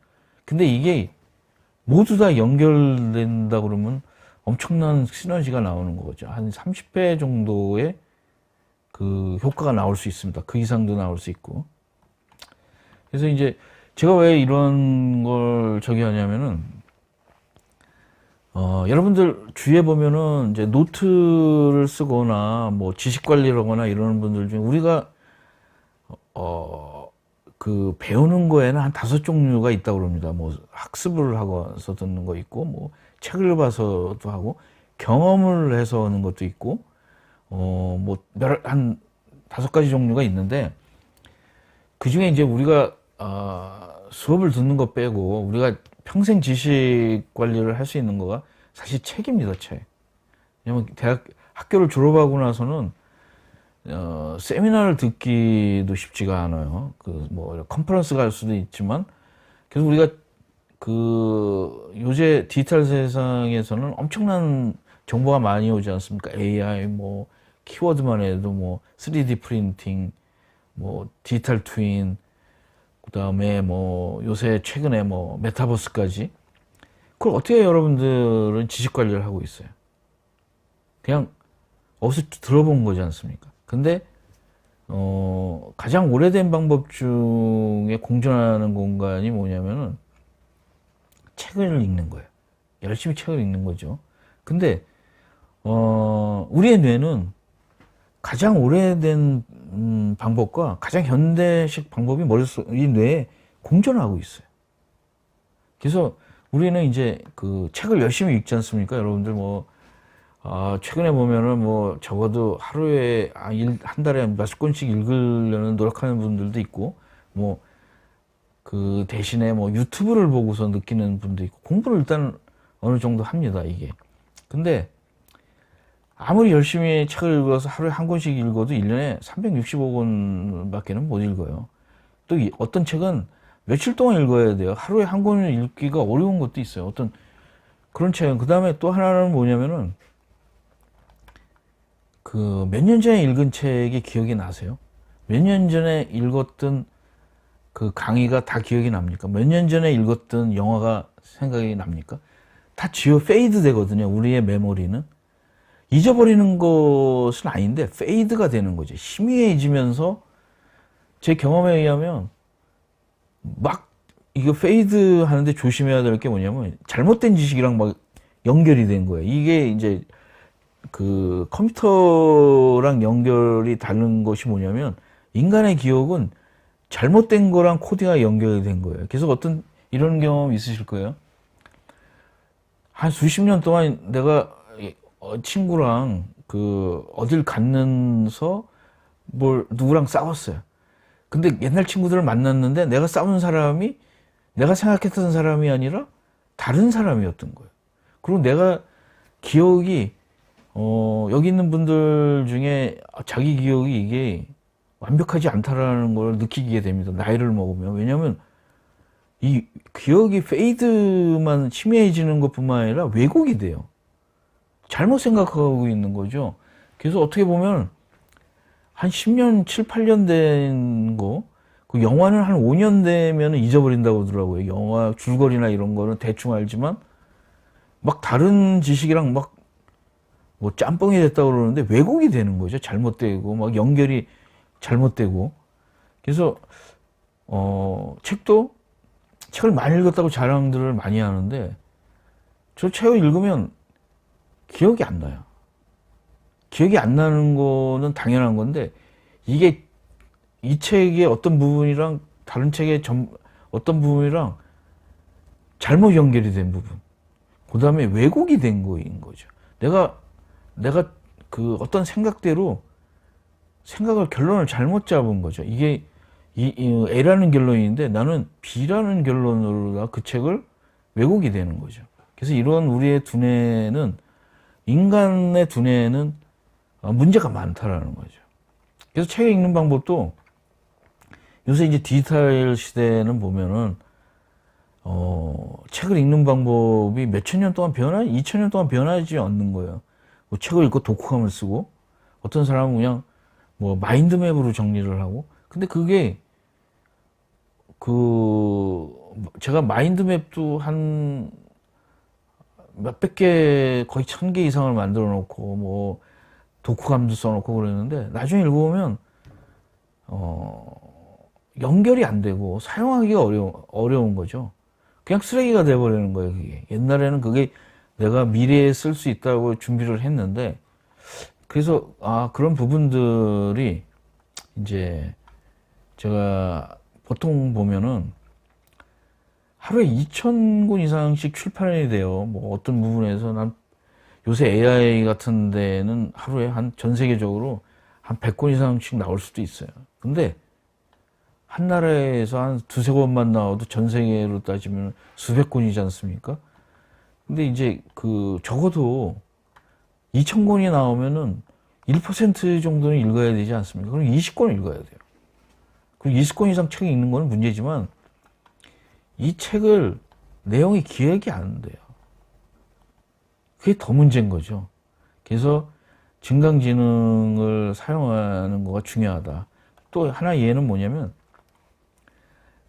근데 이게 모두 다 연결된다 그러면 엄청난 시너지가 나오는 거죠. 한 30배 정도의 그 효과가 나올 수 있습니다. 그 이상도 나올 수 있고. 그래서 이제 제가 왜 이런 걸 저기 하냐면은 여러분들 주위에 보면은 이제 노트를 쓰거나 뭐 지식 관리를 하거나 이러는 분들 중에 우리가 그 배우는 거에는 한 5종류가 있다고 그럽니다. 뭐 학습을 하고서 듣는 거 있고 뭐 책을 봐서도 하고 경험을 해서 하는 것도 있고 뭐 한 5가지 종류가 있는데 그 중에 이제 우리가 수업을 듣는 거 빼고 우리가 평생 지식 관리를 할 수 있는 거가 사실 책입니다. 책. 왜냐면 학교를 졸업하고 나서는 세미나를 듣기도 쉽지가 않아요. 뭐 컨퍼런스 갈 수도 있지만 그래서 우리가 요새 디지털 세상에서는 엄청난 정보가 많이 오지 않습니까? AI 뭐 키워드만 해도 뭐 3D 프린팅, 뭐 디지털 트윈, 그다음에 뭐 요새 최근에 뭐 메타버스까지. 그걸 어떻게 여러분들은 지식 관리를 하고 있어요? 그냥 어디서 들어본 거지 않습니까? 근데 가장 오래된 방법 중에 공존하는 공간이 뭐냐면은 책을 읽는 거예요. 열심히 책을 읽는 거죠. 근데 우리의 뇌는 가장 오래된 방법과 가장 현대식 방법이 이 뇌에 공존하고 있어요. 그래서 우리는 이제 그 책을 열심히 읽지 않습니까? 여러분들 뭐 최근에 보면은 뭐 적어도 하루에 한 달에 몇 권씩 읽으려는 노력하는 분들도 있고 뭐 그 대신에 뭐 유튜브를 보고서 느끼는 분도 있고 공부를 일단 어느 정도 합니다, 이게. 근데 아무리 열심히 책을 읽어서 하루에 한 권씩 읽어도 1년에 365권밖에는 못 읽어요. 또 어떤 책은 며칠 동안 읽어야 돼요. 하루에 한 권을 읽기가 어려운 것도 있어요. 어떤 그런 책은. 그 다음에 또 하나는 뭐냐면은 그 몇 년 전에 읽은 책이 기억이 나세요? 몇 년 전에 읽었던 그 강의가 다 기억이 납니까? 몇 년 전에 읽었던 영화가 생각이 납니까? 다 페이드 되거든요. 우리의 메모리는. 잊어버리는 것은 아닌데 페이드가 되는 거죠. 희미해지면서 제 경험에 의하면 막 이거 페이드 하는데 조심해야 될 게 뭐냐면 잘못된 지식이랑 막 연결이 된 거예요. 이게 이제 그 컴퓨터랑 연결이 다른 것이 뭐냐면 인간의 기억은 잘못된 거랑 코드가 연결이 된 거예요. 그래서 어떤 이런 경험 있으실 거예요. 한 수십 년 동안 내가 친구랑 어딜 갔는서 누구랑 싸웠어요. 근데 옛날 친구들을 만났는데 내가 싸운 사람이 내가 생각했던 사람이 아니라 다른 사람이었던 거예요. 그리고 내가 기억이 여기 있는 분들 중에 자기 기억이 이게 완벽하지 않다라는 걸 느끼게 됩니다. 나이를 먹으면. 왜냐하면 이 기억이 페이드만 희미해지는 것뿐만 아니라 왜곡이 돼요. 잘못 생각하고 있는 거죠. 그래서 어떻게 보면 한 10년, 7, 8년 된 거, 그 영화는 한 5년 되면 잊어버린다고 하더라고요. 영화 줄거리나 이런 거는 대충 알지만 막 다른 지식이랑 막 뭐 짬뽕이 됐다고 그러는데 왜곡이 되는 거죠. 잘못되고 막 연결이 잘못되고. 그래서 책을 많이 읽었다고 자랑들을 많이 하는데 저 책을 읽으면 기억이 안 나요. 기억이 안 나는 거는 당연한 건데 이게 이 책의 어떤 부분이랑 다른 책의 어떤 부분이랑 잘못 연결이 된 부분, 그 다음에 왜곡이 된 거인 거죠. 내가 그 어떤 생각대로 결론을 잘못 잡은 거죠. 이게 A라는 결론인데 나는 B라는 결론으로 그 책을 왜곡이 되는 거죠. 그래서 이런 우리의 두뇌는, 인간의 두뇌는 문제가 많다라는 거죠. 그래서 책 읽는 방법도 요새 이제 디지털 시대는 보면은 책을 읽는 방법이 몇천 년 동안 2000년 동안 변하지 않는 거예요. 뭐 책을 읽고 독후감을 쓰고, 어떤 사람은 그냥 뭐 마인드맵으로 정리를 하고. 근데 그게 제가 마인드맵도 한 몇백 개, 거의 1000개 이상을 만들어 놓고 뭐 독후감도 써놓고 그랬는데 나중에 읽어보면 연결이 안 되고 사용하기가 어려운 거죠. 그냥 쓰레기가 돼버리는 거예요. 그게 옛날에는 그게 내가 미래에 쓸 수 있다고 준비를 했는데, 그래서 그런 부분들이 이제 제가 보통 보면은 하루에 2000권 이상씩 출판이 돼요. 뭐 어떤 부분에서 난 요새 AI 같은 데는 하루에 전 세계적으로 한 100권 이상씩 나올 수도 있어요. 근데 한 나라에서 한 두세 권만 나와도 전 세계로 따지면 수백 권이지 않습니까? 근데 이제 적어도 2000권이 나오면은 1% 정도는 읽어야 되지 않습니까? 그럼 20권 읽어야 돼요. 그리고 20권 이상 책이 읽는 건 문제지만 이 책을 내용이 기억이 안 돼요. 그게 더 문제인 거죠. 그래서 증강지능을 사용하는 거가 중요하다. 또 하나 예는 뭐냐면,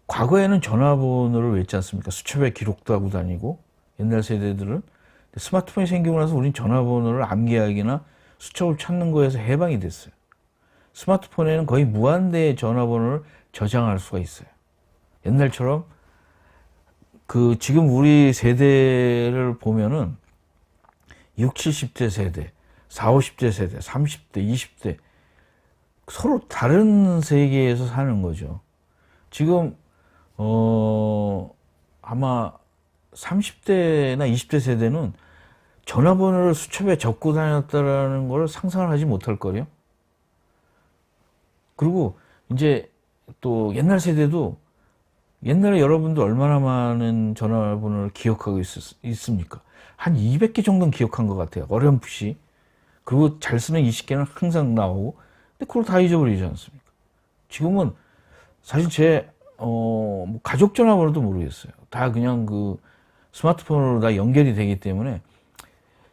과거에는 전화번호를 외웠지 않습니까? 수첩에 기록도 하고 다니고, 옛날 세대들은. 스마트폰이 생기고 나서 우린 전화번호를 암기하기나 수첩을 찾는 거에서 해방이 됐어요. 스마트폰에는 거의 무한대의 전화번호를 저장할 수가 있어요. 옛날처럼 지금 우리 세대를 보면은 60, 70대 세대, 40, 50대 세대, 30대, 20대 서로 다른 세계에서 사는 거죠. 지금 아마 30대나 20대 세대는 전화번호를 수첩에 적고 다녔다라는 걸 상상을 하지 못할 거예요. 그리고 이제 또 옛날 세대도, 옛날에 여러분도 얼마나 많은 전화번호를 기억하고 있습니까? 한 200개 정도는 기억한 것 같아요. 어렴풋이. 그리고 잘 쓰는 20개는 항상 나오고. 근데 그걸 다 잊어버리지 않습니까? 지금은 사실 뭐 가족 전화번호도 모르겠어요. 다 그냥 스마트폰으로 다 연결이 되기 때문에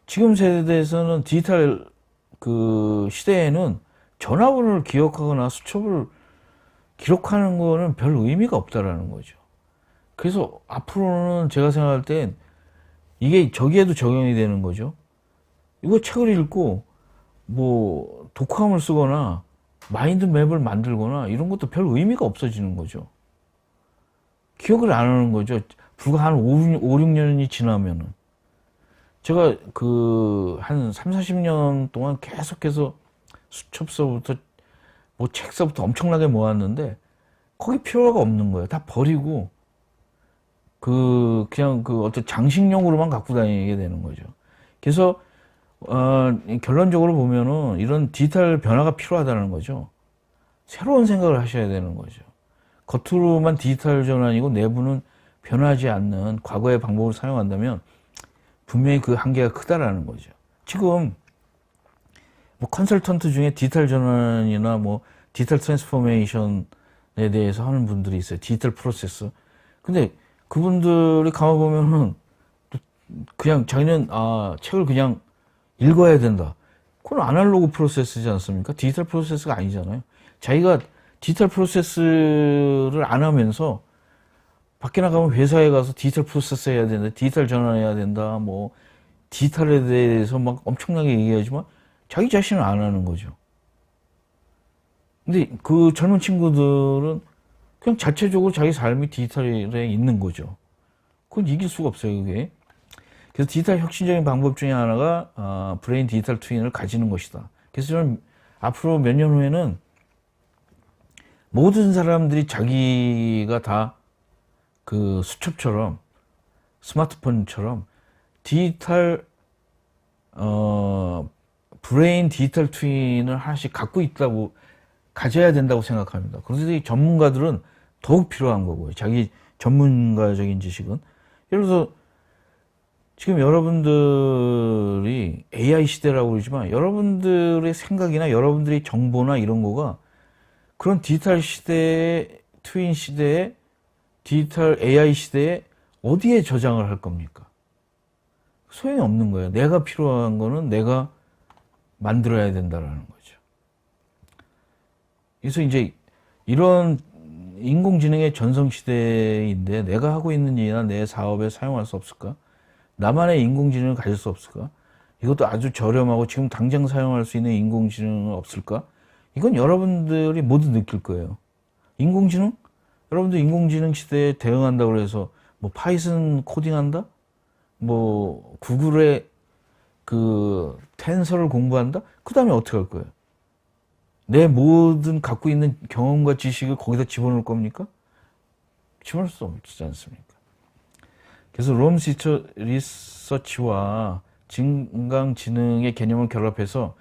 지금 세대에서는 디지털 시대에는 전화번호를 기억하거나 수첩을 기록하는 거는 별 의미가 없다라는 거죠. 그래서 앞으로는 제가 생각할 땐 이게 저기에도 적용이 되는 거죠. 이거 책을 읽고 뭐 독후감을 쓰거나 마인드맵을 만들거나 이런 것도 별 의미가 없어지는 거죠. 기억을 안 하는 거죠. 불과 한 5, 6년이 지나면은. 제가 한 3, 40년 동안 계속해서 수첩서부터 뭐 책서부터 엄청나게 모았는데 거기 필요가 없는 거예요. 다 버리고 그냥 그 어떤 장식용으로만 갖고 다니게 되는 거죠. 그래서 결론적으로 보면은 이런 디지털 변화가 필요하다는 거죠. 새로운 생각을 하셔야 되는 거죠. 겉으로만 디지털 전환이고 내부는 변하지 않는 과거의 방법을 사용한다면 분명히 그 한계가 크다라는 거죠. 지금 뭐 컨설턴트 중에 디지털 전환이나 뭐 디지털 트랜스포메이션에 대해서 하는 분들이 있어요. 디지털 프로세스. 근데 그분들이 가만 보면은 그냥 자기는 책을 그냥 읽어야 된다. 그건 아날로그 프로세스지 않습니까? 디지털 프로세스가 아니잖아요. 자기가 디지털 프로세스를 안 하면서 밖에 나가면 회사에 가서 디지털 프로세스 해야 된다, 디지털 전환해야 된다, 뭐 디지털에 대해서 막 엄청나게 얘기하지만 자기 자신은 안 하는 거죠. 근데 그 젊은 친구들은 그냥 자체적으로 자기 삶이 디지털에 있는 거죠. 그건 이길 수가 없어요, 그게. 그래서 디지털 혁신적인 방법 중에 하나가 브레인 디지털 트윈을 가지는 것이다. 그래서 저는 앞으로 몇 년 후에는 모든 사람들이 자기가 다 그 수첩처럼 스마트폰처럼 디지털 브레인 디지털 트윈을 하나씩 갖고 있다고 가져야 된다고 생각합니다. 그래서 이 전문가들은 더욱 필요한 거고요. 자기 전문가적인 지식은. 예를 들어서 지금 여러분들이 AI 시대라고 그러지만 여러분들의 생각이나 여러분들의 정보나 이런 거가 그런 디지털 시대의 트윈 시대에 디지털 AI 시대에 어디에 저장을 할 겁니까? 소용이 없는 거예요. 내가 필요한 거는 내가 만들어야 된다라는 거죠. 그래서 이제 이런 인공지능의 전성시대인데 내가 하고 있는 일이나 내 사업에 사용할 수 없을까? 나만의 인공지능을 가질 수 없을까? 이것도 아주 저렴하고 지금 당장 사용할 수 있는 인공지능은 없을까? 이건 여러분들이 모두 느낄 거예요. 인공지능? 여러분들 인공지능 시대에 대응한다고 해서 뭐 파이썬 코딩한다? 뭐 구글의 그 텐서를 공부한다? 그 다음에 어떻게 할 거예요? 내 모든 갖고 있는 경험과 지식을 거기다 집어넣을 겁니까? 집어넣을 수 없지 않습니까? 그래서 롬 리서치와 진강지능의 개념을 결합해서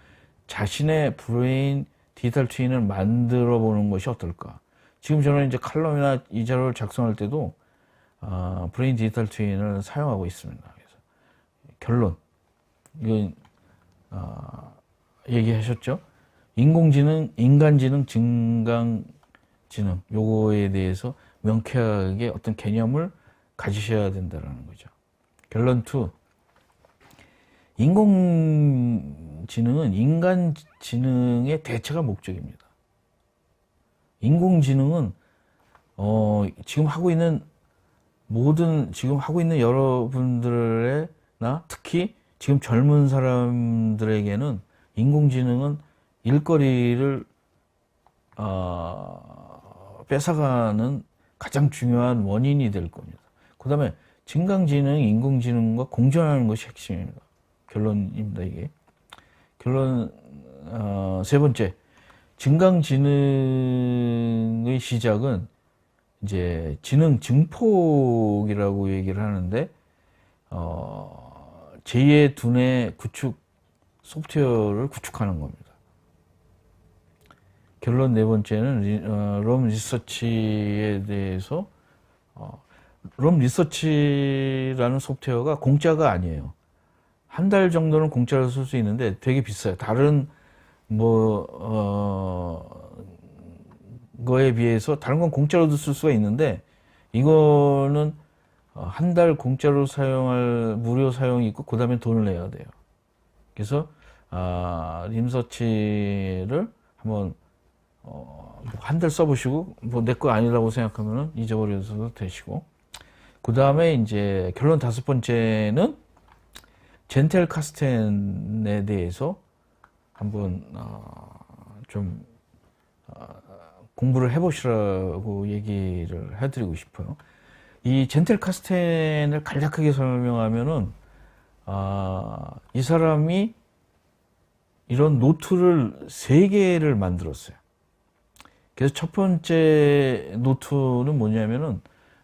자신의 브레인 디지털 트윈을 만들어 보는 것이 어떨까? 지금 저는 이제 칼럼이나 이 자료를 작성할 때도 브레인 디지털 트윈을 사용하고 있습니다. 그래서 결론, 이건 얘기하셨죠? 인공지능, 인간지능, 증강지능 요거에 대해서 명쾌하게 어떤 개념을 가지셔야 된다는 거죠. 결론 2. 인공지능은 인간지능의 대체가 목적입니다. 인공지능은 지금 하고 있는 여러분들의나 특히 지금 젊은 사람들에게는 인공지능은 일거리를 뺏어가는 가장 중요한 원인이 될 겁니다. 그 다음에 증강지능, 인공지능과 공존하는 것이 핵심입니다. 결론입니다, 이게. 결론, 3번째. 증강지능의 시작은 이제 지능 증폭이라고 얘기를 하는데, 제2의 두뇌 구축 소프트웨어를 구축하는 겁니다. 결론 4번째는 롬 리서치에 대해서 롬 리서치라는 소프트웨어가 공짜가 아니에요. 한 달 정도는 공짜로 쓸 수 있는데 되게 비싸요. 다른 거에 비해서 다른 건 공짜로도 쓸 수가 있는데 이거는 한 달 공짜로 사용할 무료 사용이 있고 그 다음에 돈을 내야 돼요. 그래서 림서치를 한번 한 달 써보시고 뭐 내 거 아니라고 생각하면 잊어버려도 되시고 그 다음에 이제 결론 5번째는 젠텔 카스텐에 대해서 한번 좀 공부를 해보시라고 얘기를 해드리고 싶어요. 이 젠텔 카스텐을 간략하게 설명하면은 이 사람이 이런 노트를 3개를 만들었어요. 그래서 첫 번째 노트는 뭐냐면은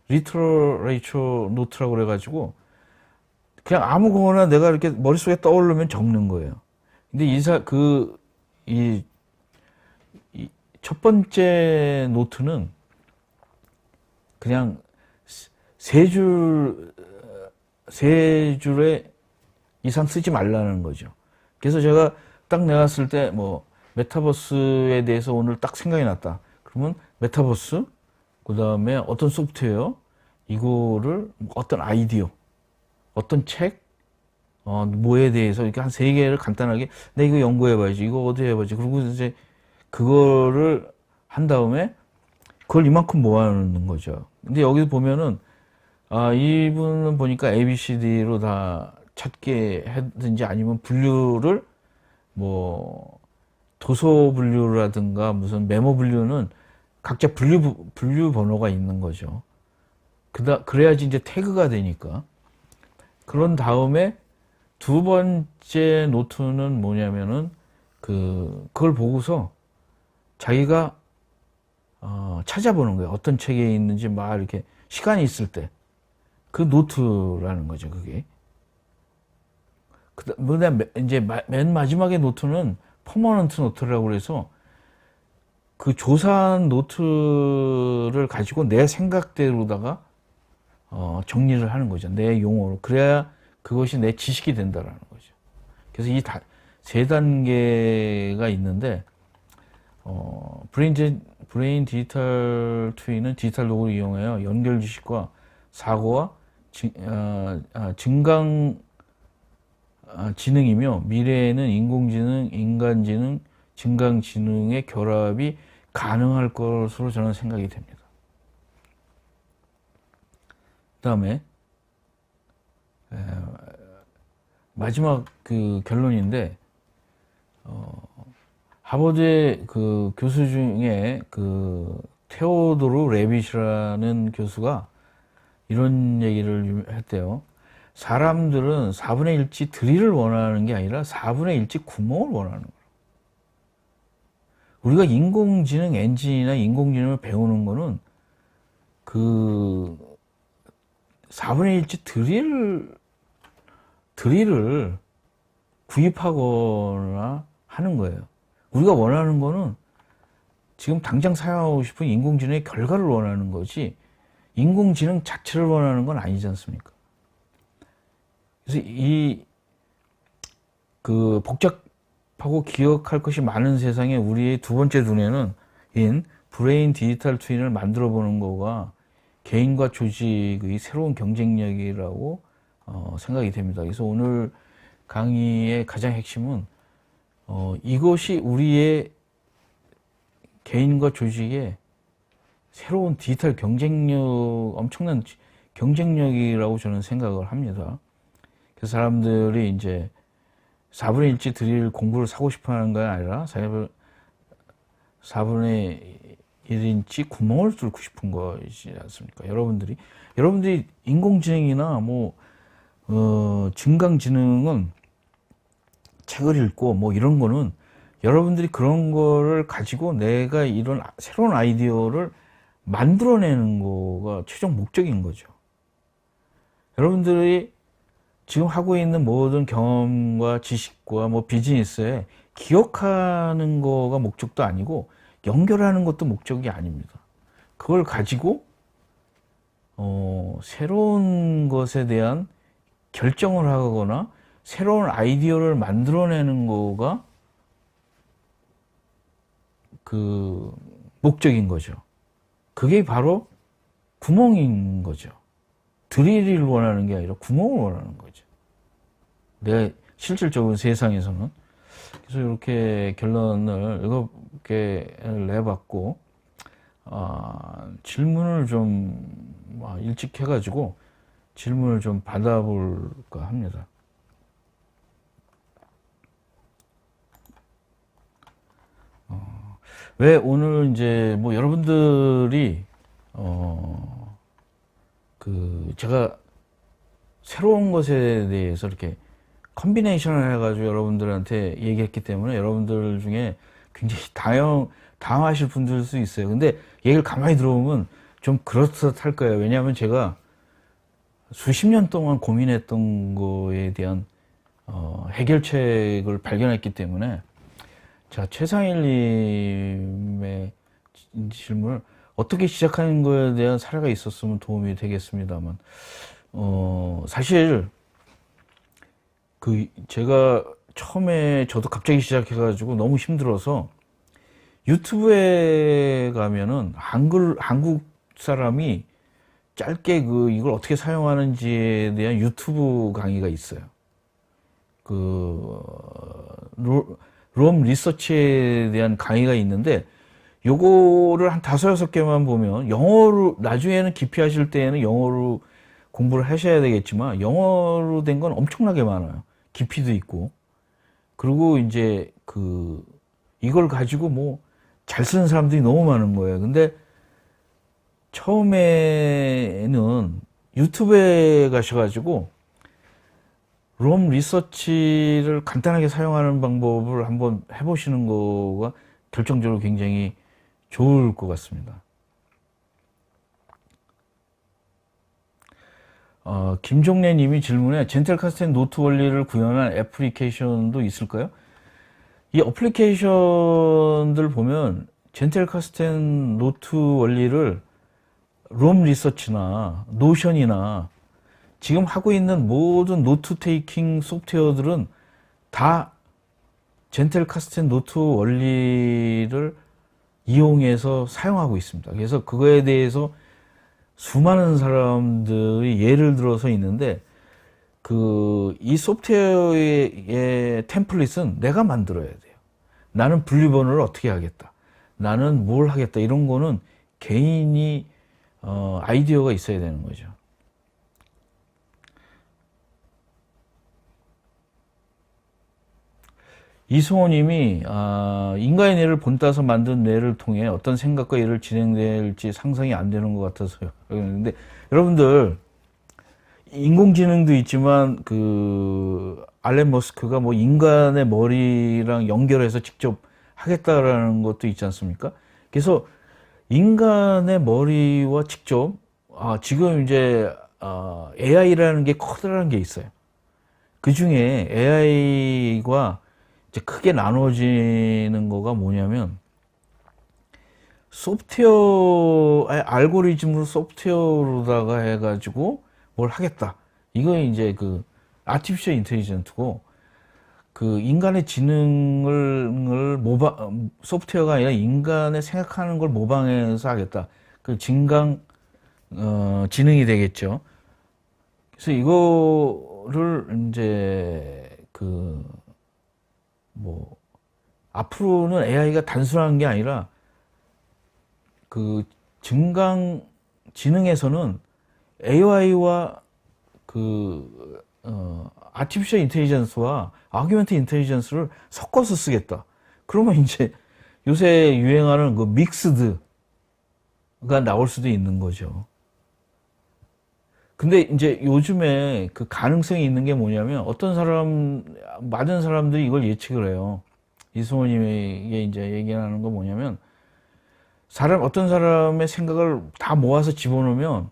리터레이처 노트라고 그래가지고 그냥 아무거나 내가 이렇게 머릿속에 떠오르면 적는 거예요. 근데 이 첫 번째 노트는 그냥 세 줄에 이상 쓰지 말라는 거죠. 그래서 제가 딱 내놨을 때 뭐 메타버스에 대해서 오늘 딱 생각이 났다. 그러면 메타버스, 그 다음에 어떤 소프트웨어, 이거를 어떤 아이디어, 어떤 책, 뭐에 대해서 이렇게 한 세 개를 간단하게 내 이거 연구해봐야지, 이거 어디 해봐야지. 그리고 이제 그거를 한 다음에 그걸 이만큼 모아놓는 거죠. 근데 여기 보면은 이분은 보니까 ABCD로 다 찾게 하든지 아니면 분류를 뭐 도서 분류라든가 무슨 메모 분류는 각자 분류 번호가 있는 거죠. 그래야지 이제 태그가 되니까. 그런 다음에 두 번째 노트는 뭐냐면은 그걸 보고서 자기가 찾아보는 거예요. 어떤 책에 있는지 막 이렇게 시간이 있을 때. 그 노트라는 거죠, 그게. 그다음에 이제 맨 마지막에 노트는 퍼머넌트 노트라고 그래서 그 조사한 노트를 가지고 내 생각대로다가 정리를 하는 거죠. 내 용어로. 그래야 그것이 내 지식이 된다라는 거죠. 그래서 이 세 단계가 있는데 브레인 디지털 트위는 디지털 도구를 이용하여 연결 지식과 사고와 증강 지능이며 미래에는 인공지능, 인간지능, 증강지능의 결합이 가능할 것으로 저는 생각이 됩니다. 그 다음에 마지막 그 결론인데 하버드의 그 교수 중에 그 테오도르 레빗이라는 교수가 이런 얘기를 했대요. 사람들은 4분의 1치 드릴을 원하는 게 아니라 4분의 1치 구멍을 원하는 거예요. 우리가 인공지능 엔진이나 인공지능을 배우는 거는 그 4분의 1치 드릴을 구입하거나 하는 거예요. 우리가 원하는 거는 지금 당장 사용하고 싶은 인공지능의 결과를 원하는 거지 인공지능 자체를 원하는 건 아니지 않습니까? 그래서 그 복잡하고 기억할 것이 많은 세상에 우리의 두 번째 눈에는 브레인 디지털 트윈을 만들어 보는 거가 개인과 조직의 새로운 경쟁력이라고 생각이 됩니다. 그래서 오늘 강의의 가장 핵심은 이것이 우리의 개인과 조직의 새로운 디지털 경쟁력, 엄청난 경쟁력이라고 저는 생각을 합니다. 그래서 사람들이 이제 4분의 1치 드릴 공부를 사고 싶어 하는 건 아니라 4분의 1인치 구멍을 뚫고 싶은 것이지 않습니까? 여러분들이 인공지능이나 증강지능은 책을 읽고 이런 거는 여러분들이 그런 거를 가지고 내가 이런 새로운 아이디어를 만들어내는 거가 최종 목적인 거죠. 여러분들이 지금 하고 있는 모든 경험과 지식과 비즈니스에 기억하는 거가 목적도 아니고 연결하는 것도 목적이 아닙니다. 그걸 가지고 새로운 것에 대한 결정을 하거나 새로운 아이디어를 만들어내는 거가 그 목적인 거죠. 그게 바로 구멍인 거죠. 드릴을 원하는 게 아니라 구멍을 원하는 거죠. 내가 실질적으로 세상에서는. 그래서 이렇게 결론을 이렇게 내봤고, 질문을 좀 일찍 해가지고 질문을 좀 받아볼까 합니다. 왜 오늘 이제 여러분들이 제가 새로운 것에 대해서 이렇게 컨비네이션을 해가지고 여러분들한테 얘기했기 때문에 여러분들 중에 굉장히 당하실 분들일 수 있어요. 근데 얘기를 가만히 들어보면 좀 그렇듯할 거예요. 왜냐하면 제가 수십 년 동안 고민했던 거에 대한 해결책을 발견했기 때문에. 자, 최상일님의 질문을 어떻게 시작하는 거에 대한 사례가 있었으면 도움이 되겠습니다만, 사실 제가 처음에 저도 갑자기 시작해가지고 너무 힘들어서 유튜브에 가면은 한국 사람이 짧게 이걸 어떻게 사용하는지에 대한 유튜브 강의가 있어요. 롬 리서치에 대한 강의가 있는데, 요거를 한 5-6개만 보면, 영어로, 나중에는 깊이 하실 때에는 영어로 공부를 하셔야 되겠지만, 영어로 된 건 엄청나게 많아요. 깊이도 있고. 그리고 이제 이걸 가지고 뭐 잘 쓰는 사람들이 너무 많은 거예요. 근데 처음에는 유튜브에 가셔가지고 롬 리서치를 간단하게 사용하는 방법을 한번 해보시는 거가 결정적으로 굉장히 좋을 것 같습니다. 김종래 님이 질문에 젠텔카스텐 노트 원리를 구현한 애플리케이션도 있을까요? 이 어플리케이션들 보면 젠텔카스텐 노트 원리를 롬 리서치나 노션이나 지금 하고 있는 모든 노트 테이킹 소프트웨어들은 다 젠텔카스텐 노트 원리를 이용해서 사용하고 있습니다. 그래서 그거에 대해서 수많은 사람들이 예를 들어서 있는데, 이 소프트웨어의 템플릿은 내가 만들어야 돼요. 나는 분리번호를 어떻게 하겠다, 나는 뭘 하겠다, 이런 거는 개인이 아이디어가 있어야 되는 거죠. 이승호님이 인간의 뇌를 본따서 만든 뇌를 통해 어떤 생각과 일을 진행될지 상상이 안 되는 것 같아서요. 그런데 여러분들, 인공지능도 있지만 알렌 머스크가 뭐 인간의 머리랑 연결해서 직접 하겠다라는 것도 있지 않습니까? 그래서 인간의 머리와 직접 지금 이제 AI라는 게 커다란 게 있어요. 그 중에 AI가 이제 크게 나눠지는 거가 뭐냐면, 알고리즘으로 소프트웨어로다가 해가지고 뭘 하겠다. 이거 이제 아티피셜 인텔리전트고, 인간의 지능을 소프트웨어가 아니라 인간의 생각하는 걸 모방해서 하겠다. 지능이 되겠죠. 그래서 이거를 이제 앞으로는 AI가 단순한 게 아니라 지능에서는 AI와 아티피셜 인텔리전스와 아규먼트 인텔리전스를 섞어서 쓰겠다. 그러면 이제 요새 유행하는 믹스드가 나올 수도 있는 거죠. 근데 이제 요즘에 가능성이 있는 게 뭐냐면, 많은 사람들이 이걸 예측을 해요. 이승호님에게 이제 얘기하는 거 뭐냐면, 어떤 사람의 생각을 다 모아서 집어넣으면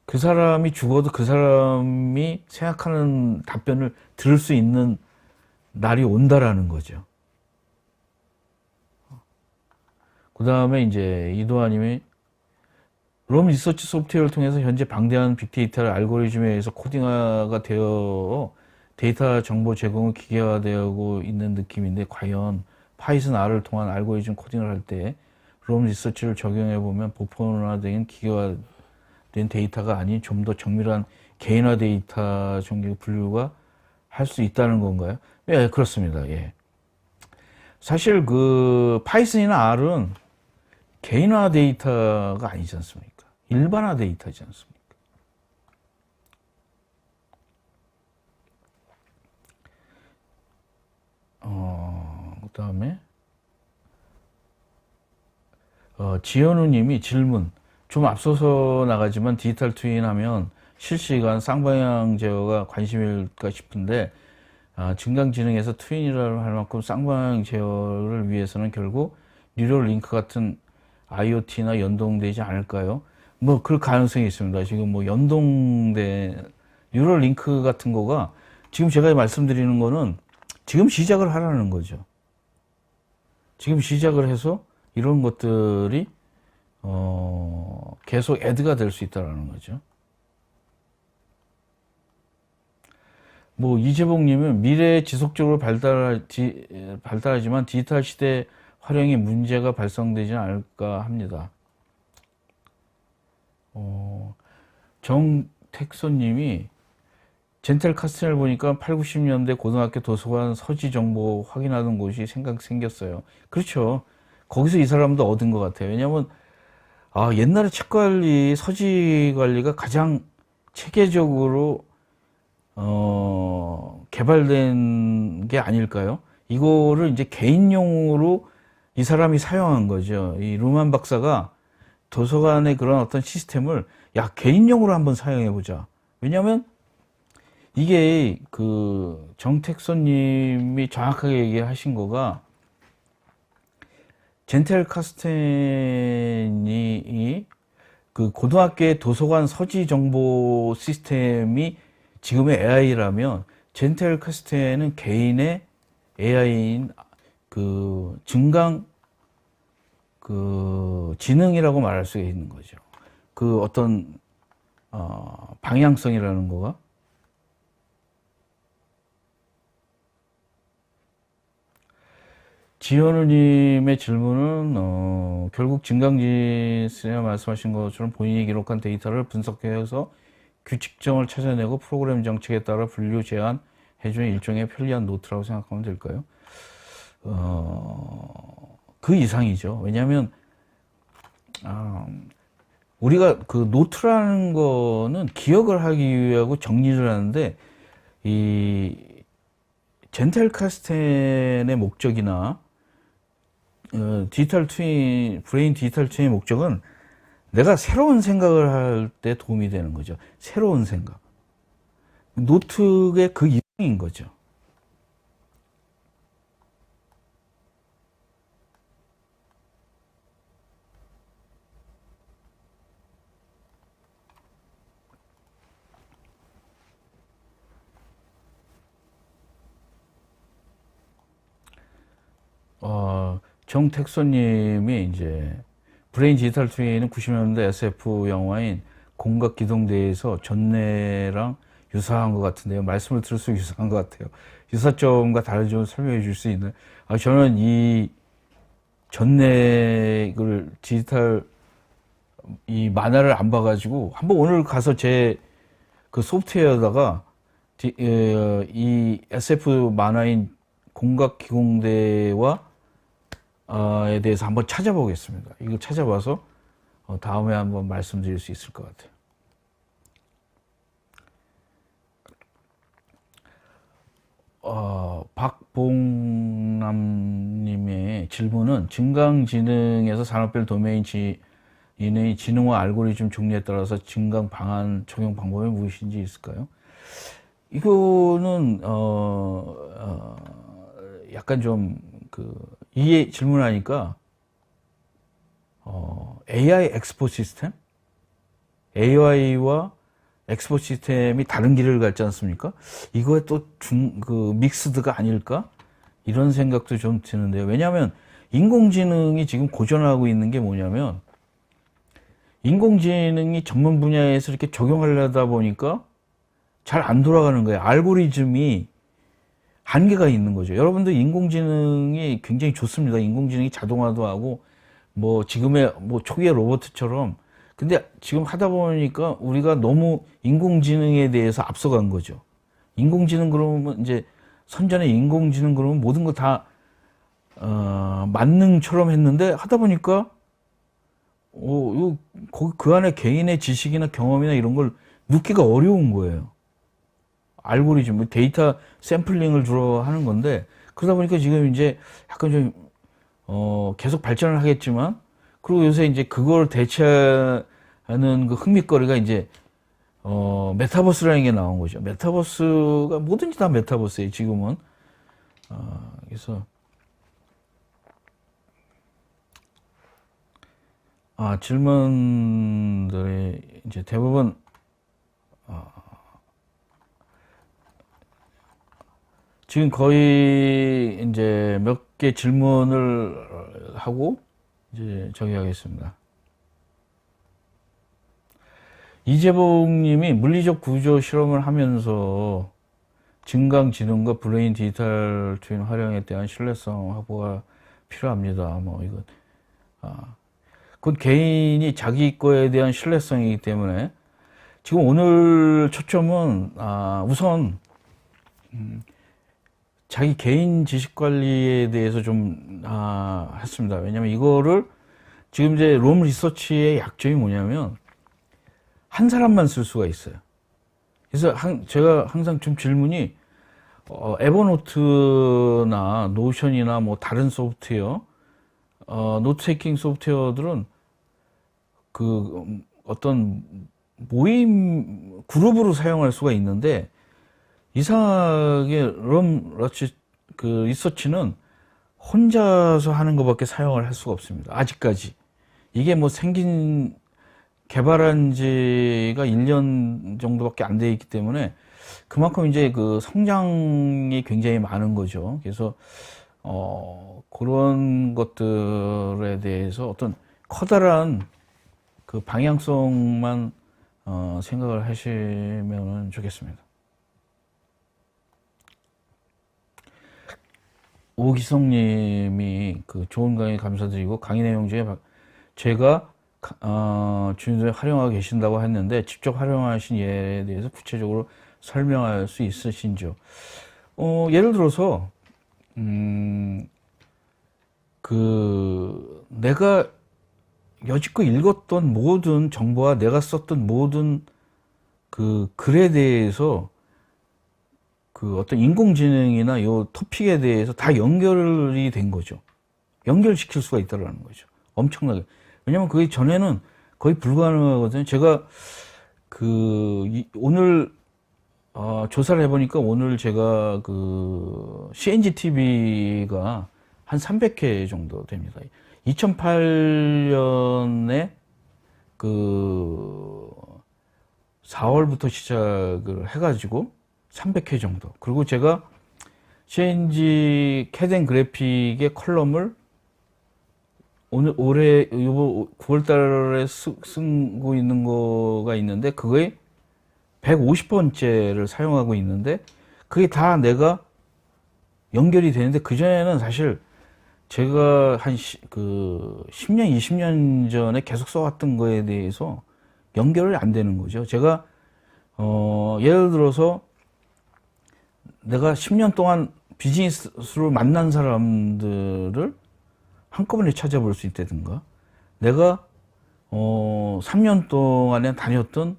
그 사람이 죽어도 그 사람이 생각하는 답변을 들을 수 있는 날이 온다라는 거죠. 그 다음에 이제 이도아님이 롬 리서치 소프트웨어를 통해서 현재 방대한 빅데이터를 알고리즘에 의해서 코딩화가 되어 데이터 정보 제공을 기계화되고 있는 느낌인데, 과연 파이썬 R을 통한 알고리즘 코딩을 할 때 롬 리서치를 적용해보면 보편화된 기계화된 데이터가 아닌 좀 더 정밀한 개인화 데이터 정도 분류가 할 수 있다는 건가요? 예, 그렇습니다. 예. 사실 파이썬이나 R은 개인화 데이터가 아니지 않습니까? 일반화 데이터지 않습니까? 그 다음에 지현우 님이 질문, 좀 앞서서 나가지만 디지털 트윈 하면 실시간 쌍방향 제어가 관심일까 싶은데, 증강지능에서 트윈이라고 할 만큼 쌍방향 제어를 위해서는 결국 뉴럴 링크 같은 IoT나 연동되지 않을까요? 뭐 그럴 가능성이 있습니다. 지금 뭐 연동된 뉴럴 링크 같은 거가 지금 제가 말씀드리는 거는 지금 시작을 하라는 거죠. 지금 시작을 해서 이런 것들이 계속 애드가 될 수 있다는 거죠. 뭐 이재봉님은 미래에 지속적으로 발달하지만 디지털 시대 활용에 문제가 발생되지 않을까 합니다. 정택소님이 젠텔 카스텔 보니까 8, 90년대 고등학교 도서관 서지 정보 확인하던 곳이 생겼어요. 그렇죠. 거기서 이 사람도 얻은 것 같아요. 왜냐하면 옛날에 책 관리, 서지 관리가 가장 체계적으로 개발된 게 아닐까요? 이거를 이제 개인용으로 이 사람이 사용한 거죠. 이 루만 박사가 도서관의 그런 어떤 시스템을 개인용으로 한번 사용해 보자. 왜냐하면 이게 그 정택선님이 정확하게 얘기하신 거가 젠텔 카스텐이 그 고등학교의 도서관 서지 정보 시스템이 지금의 AI라면 젠텔 카스텐은 개인의 AI인 그 증강 그 지능이라고 말할 수 있는 거죠. 그 어떤 방향성이라는 거가 지현우님의 질문은 결국 진강진 씨가 말씀하신 것처럼 본인이 기록한 데이터를 분석해서 규칙점을 찾아내고 프로그램 정책에 따라 분류 제한해주는 일종의 편리한 노트라고 생각하면 될까요? 그 이상이죠. 왜냐하면 우리가 그 노트라는 거는 기억을 하기 위하고 정리를 하는데 이 젠텔 카스텐의 목적이나 디지털 트윈, 브레인 디지털 트윈의 목적은 내가 새로운 생각을 할 때 도움이 되는 거죠. 새로운 생각. 노트의 그 이상인 거죠. 정택소님이 이제 브레인 디지털 트윈은 90년대 SF 영화인 공각기동대에서 전내랑 유사한 것 같은데요. 말씀을 들을수록 유사한 것 같아요. 유사점과 다른 점을 설명해 줄 수 있나요? 저는 이 전내를 디지털 이 만화를 안 봐가지고 한번 오늘 가서 제 그 소프트웨어에다가 이 SF 만화인 공각기공대와 에 대해서 한번 찾아보겠습니다. 이거 찾아봐서 다음에 한번 말씀드릴 수 있을 것 같아요. 박봉남님의 질문은 증강지능에서 산업별 도메인 지능의 지능화 알고리즘 종류에 따라서 증강 방안 적용 방법이 무엇인지 있을까요? 이거는 약간 좀 이해 질문하니까 AI 엑스포 시스템? AI와 엑스포 시스템이 다른 길을 갔지 않습니까? 이거에 또 믹스드가 아닐까? 이런 생각도 좀 드는데요. 왜냐하면 인공지능이 지금 고전하고 있는 게 뭐냐면 인공지능이 전문 분야에서 이렇게 적용하려다 보니까 잘 안 돌아가는 거예요. 알고리즘이 한계가 있는 거죠. 여러분들 인공지능이 굉장히 좋습니다. 인공지능이 자동화도 하고 뭐 지금의 뭐 초기의 로봇처럼. 근데 지금 하다 보니까 우리가 너무 인공지능에 대해서 앞서간 거죠. 인공지능 그러면 이제 선전에 인공지능 그러면 모든 거 다 만능처럼 했는데 하다 보니까 그 안에 개인의 지식이나 경험이나 이런 걸 묻기가 어려운 거예요. 알고리즘, 데이터 샘플링을 주로 하는 건데, 그러다 보니까 지금 이제 약간 좀, 계속 발전을 하겠지만, 그리고 요새 이제 그걸 대체하는 그 흥미거리가 이제, 메타버스라는 게 나온 거죠. 메타버스가 뭐든지 다 메타버스예요, 지금은. 그래서, 질문들이 이제 대부분 지금 거의 이제 몇 개 질문을 하고 이제 정리하겠습니다. 이재봉님이 물리적 구조 실험을 하면서 증강지능과 브레인 디지털 트윈 활용에 대한 신뢰성 확보가 필요합니다. 뭐 이건 그건 개인이 자기 거에 대한 신뢰성이기 때문에 지금 오늘 초점은 우선 자기 개인 지식 관리에 대해서 좀 했습니다. 왜냐면 이거를 지금 이제 롬 리서치의 약점이 뭐냐면 한 사람만 쓸 수가 있어요. 그래서 제가 항상 좀 질문이 에버노트나 노션이나 뭐 다른 소프트웨어, 노트 테이킹 소프트웨어들은 그 어떤 모임 그룹으로 사용할 수가 있는데 이상하게 리서치는 혼자서 하는 것밖에 사용을 할 수가 없습니다. 아직까지. 이게 뭐 개발한 지가 1년 정도밖에 안 돼 있기 때문에 그만큼 이제 그 성장이 굉장히 많은 거죠. 그래서, 그런 것들에 대해서 어떤 커다란 그 방향성만, 생각을 하시면 좋겠습니다. 오기성님이 그 좋은 강의 감사드리고 강의 내용 중에 제가 주님들이 활용하고 계신다고 했는데 직접 활용하신 예에 대해서 구체적으로 설명할 수 있으신지요? 예를 들어서 내가 여지껏 읽었던 모든 정보와 내가 썼던 모든 그 글에 대해서 그 어떤 인공지능이나 요 토픽에 대해서 다 연결이 된 거죠. 연결시킬 수가 있다라는 거죠. 엄청나게. 왜냐면 그게 전에는 거의 불가능하거든요. 제가 오늘 조사를 해보니까 오늘 제가 CNG TV가 한 300회 정도 됩니다. 2008년에 4월부터 시작을 해가지고 300회 정도. 그리고 제가 CNG 캐덴 그래픽의 컬럼을 올해 9월 달에 쓰고 있는 거가 있는데 그거에 150번째를 사용하고 있는데 그게 다 내가 연결이 되는데 그전에는 사실 제가 한 10년, 20년 전에 계속 써왔던 거에 대해서 연결이 안 되는 거죠. 제가 예를 들어서 내가 10년 동안 비즈니스로 만난 사람들을 한꺼번에 찾아볼 수 있다든가 내가 3년 동안에 다녔던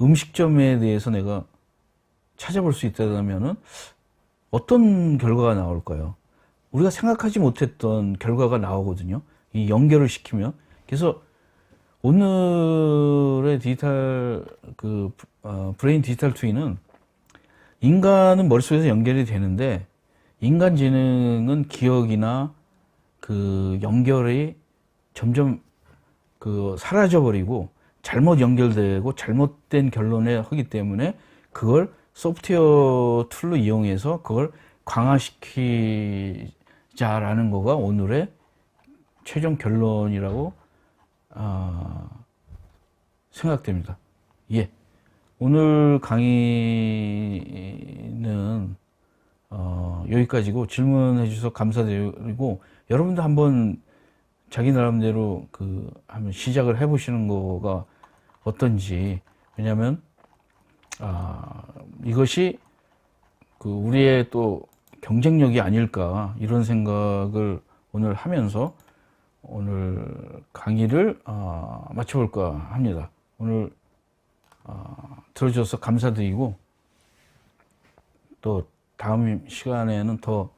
음식점에 대해서 내가 찾아볼 수 있다면은 어떤 결과가 나올까요? 우리가 생각하지 못했던 결과가 나오거든요. 이 연결을 시키면. 그래서 오늘의 브레인 디지털 트윈은 인간은 머릿속에서 연결이 되는데 인간 지능은 기억이나 그 연결이 점점 사라져버리고 잘못 연결되고 잘못된 결론에 하기 때문에 그걸 소프트웨어 툴로 이용해서 그걸 강화시키자라는 거가 오늘의 최종 결론이라고 생각됩니다. 예. 오늘 강의는 여기까지고 질문해 주셔서 감사드리고 여러분도 한번 자기 나름대로 한번 시작을 해 보시는 거가 어떤지. 왜냐면 이것이 우리의 또 경쟁력이 아닐까 이런 생각을 오늘 하면서 오늘 강의를 마쳐볼까 합니다. 오늘 들어주셔서 감사드리고 또 다음 시간에는 더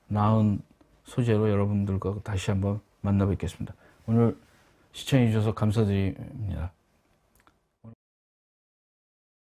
나은 소재로 여러분들과 다시 한번 만나 뵙겠습니다. 오늘 시청해 주셔서 감사드립니다.